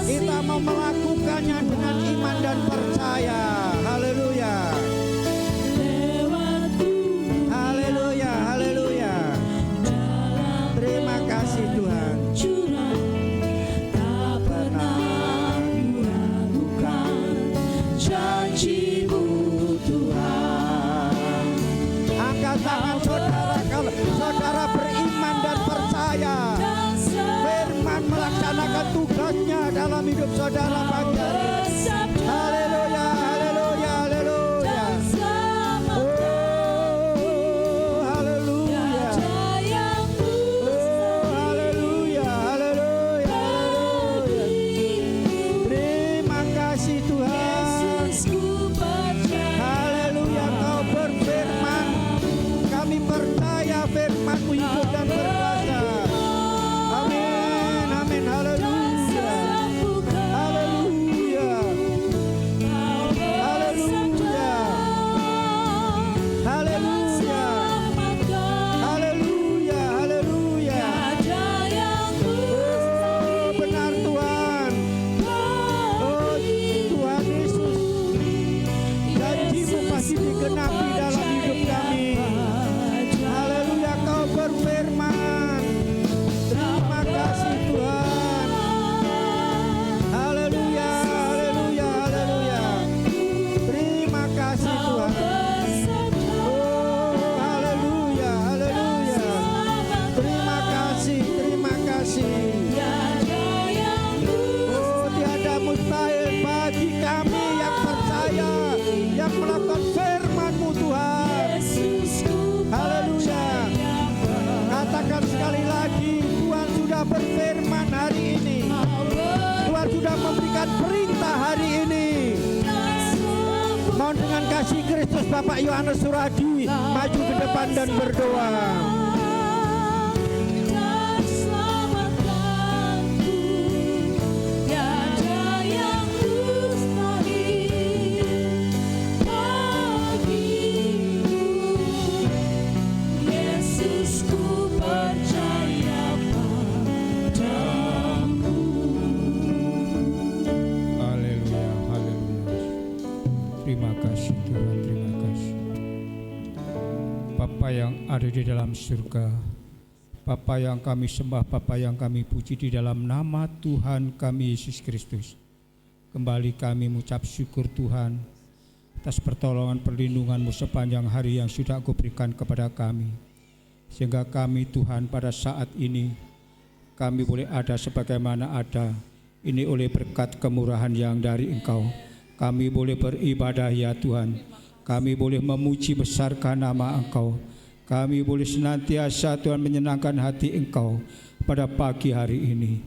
[SPEAKER 3] Kita mau melakukannya dengan iman dan percaya. Haleluya.
[SPEAKER 2] lewat tubuh
[SPEAKER 3] Haleluya. Haleluya.
[SPEAKER 2] dalam
[SPEAKER 3] Terima kasih Tuhan.
[SPEAKER 2] curang, tak pernah meragukan janji-Mu Tuhan.
[SPEAKER 3] Angkat tangan saudara kalau saudara beriman dan percaya.
[SPEAKER 2] Dan
[SPEAKER 3] Firman melaksanakan tugasnya dalam hidup saudara pagi hari ini.
[SPEAKER 2] bersabda
[SPEAKER 3] Haleluya. Haleluya. Haleluya.
[SPEAKER 2] dan selamatkan.
[SPEAKER 3] Oh, haleluya.
[SPEAKER 2] Tiada yang
[SPEAKER 3] Oh, haleluya. Haleluya. Haleluya. Terima kasih Tuhan.
[SPEAKER 2] Yesusku percaya.
[SPEAKER 3] Haleluya, Kau berfirman. Kami percaya firman-Mu hidup dan berkuasa. Amin. Amin. Haleluya. Haleluya. Haleluya. Haleluya. Haleluya. Haleluya. Oh, benar Tuhan. Oh, Tuhan Yesus. Janji-Mu pasti digenapi dalam hidup kami. Haleluya, Kau berfirman. Terima kasih Tuhan. Haleluya, haleluya, haleluya. Terima kasih Tuhan. Oh, haleluya, haleluya. Terima kasih, terima kasih. Oh, tiada mustahil bagi kami yang percaya, yang melakukan firman-Mu Tuhan. Haleluya. Katakan sekali lagi, Tuhan sudah berfirman hari ini. Tuhan sudah memberikan perintah hari ini. Mohon dengan kasih Kristus Bapak Yohanes Suradi maju ke depan dan berdoa.
[SPEAKER 2] Dan selamatkanku, tiada yang mustahil bagimu. Yesus, ku percaya padamu.
[SPEAKER 4] Haleluya, haleluya. Terima kasih Tuhan, terima kasih. Bapa yang ada di dalam surga, Bapa yang kami sembah, Bapa yang kami puji di dalam nama Tuhan kami Yesus Kristus. Kembali kami mengucap syukur Tuhan atas pertolongan perlindungan-Mu sepanjang hari yang sudah Kau berikan kepada kami. Sehingga kami Tuhan pada saat ini kami boleh ada sebagaimana ada. Ini oleh berkat kemurahan yang dari Engkau. Kami boleh beribadah ya Tuhan. Kami boleh memuji besarkan nama Engkau. Kami boleh senantiasa Tuhan menyenangkan hati Engkau pada pagi hari ini.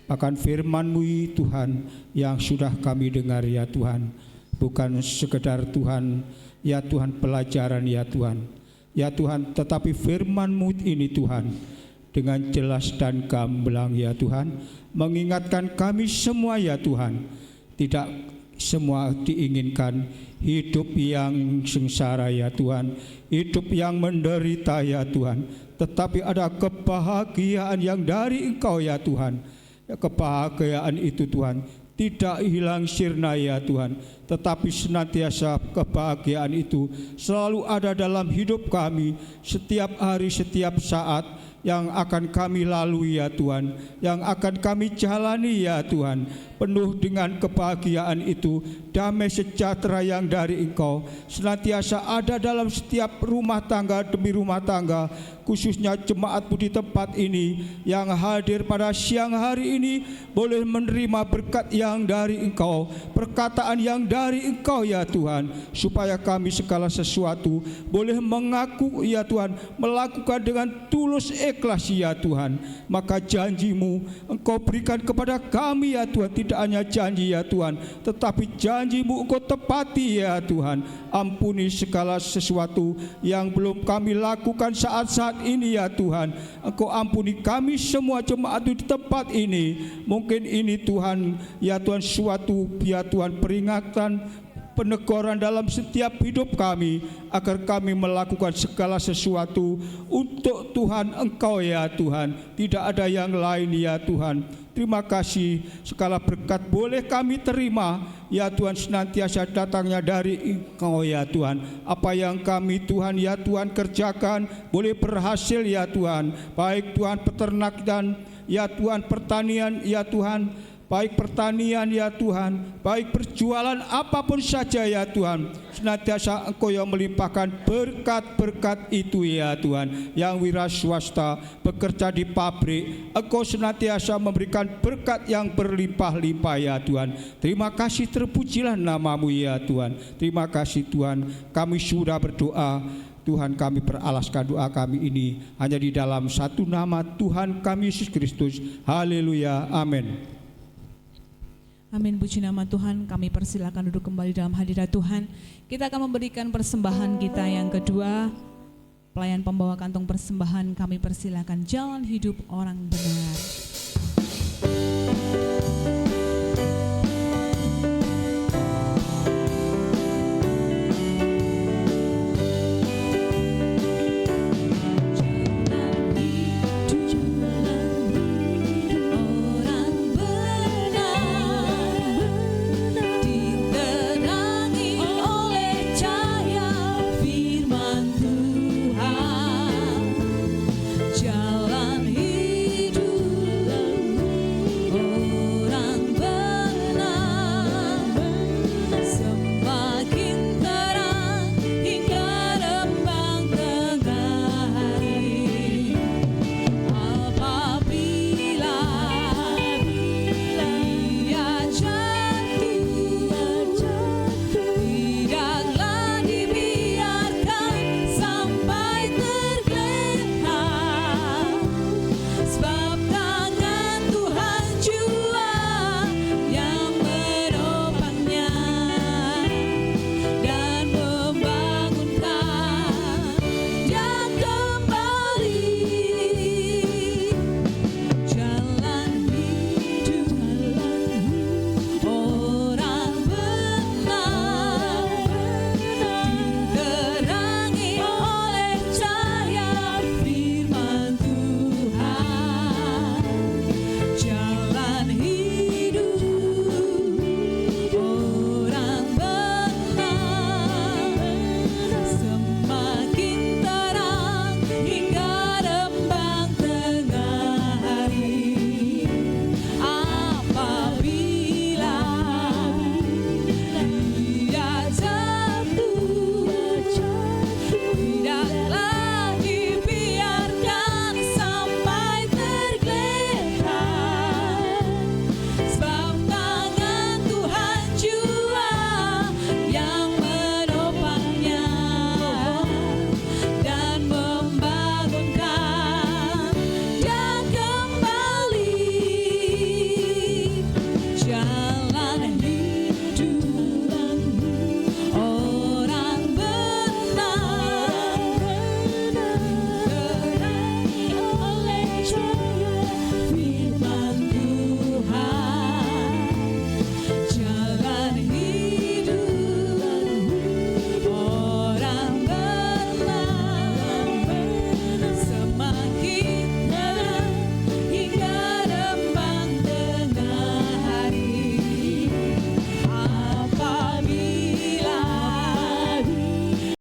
[SPEAKER 4] Bahkan firman-Mu Tuhan yang sudah kami dengar ya Tuhan. Bukan sekedar Tuhan, ya Tuhan pelajaran ya Tuhan. Ya Tuhan, tetapi firman-Mu ini Tuhan dengan jelas dan gamblang ya Tuhan, mengingatkan kami semua ya Tuhan, tidak semua diinginkan hidup yang sengsara ya Tuhan, hidup yang menderita ya Tuhan, tetapi ada kebahagiaan yang dari Engkau ya Tuhan. Kebahagiaan itu Tuhan tidak hilang sirna ya Tuhan, tetapi senantiasa kebahagiaan itu selalu ada dalam hidup kami setiap hari, setiap saat yang akan kami lalui ya Tuhan, yang akan kami jalani ya Tuhan, penuh dengan kebahagiaan itu, damai sejahtera yang dari Engkau senantiasa ada dalam setiap rumah tangga demi rumah tangga, khususnya jemaat-Mu di tempat ini yang hadir pada siang hari ini boleh menerima berkat yang dari Engkau, perkataan yang dari Engkau ya Tuhan, supaya kami segala sesuatu boleh mengaku ya Tuhan, melakukan dengan tulus ikhlas ya Tuhan. Maka janji-Mu Engkau berikan kepada kami ya Tuhan, tidak hanya janji ya Tuhan, tetapi janji-Mu Engkau tepati ya Tuhan. ampuni segala sesuatu yang belum kami lakukan saat-saat ini ya Tuhan. Engkau ampuni kami semua jemaat di tempat ini. Mungkin ini Tuhan, ya Tuhan, suatu ya Tuhan peringatan, peneguran dalam setiap hidup kami, agar kami melakukan segala sesuatu untuk Tuhan Engkau ya Tuhan, tidak ada yang lain ya Tuhan. Terima kasih, segala berkat boleh kami terima ya Tuhan, senantiasa datangnya dari Engkau ya Tuhan. Apa yang kami Tuhan ya Tuhan kerjakan boleh berhasil ya Tuhan, baik Tuhan peternak dan ya Tuhan pertanian ya Tuhan, baik pertanian ya Tuhan, baik berjualan apapun saja ya Tuhan, senantiasa Engkau yang melimpahkan berkat-berkat itu ya Tuhan. Yang wira swasta bekerja di pabrik, Engkau senantiasa memberikan berkat yang berlimpah-limpah ya Tuhan. Terima kasih, terpujilah nama-Mu ya Tuhan. Terima kasih Tuhan, kami sudah berdoa. Tuhan, kami beralaskan doa kami ini hanya di dalam satu nama Tuhan kami Yesus Kristus. Haleluya, amin.
[SPEAKER 1] Amin, puji nama Tuhan. Kami persilakan duduk kembali dalam hadirat Tuhan. Kita akan memberikan persembahan kita yang kedua. Pelayan pembawa kantong persembahan, kami persilakan jalan hidup orang benar.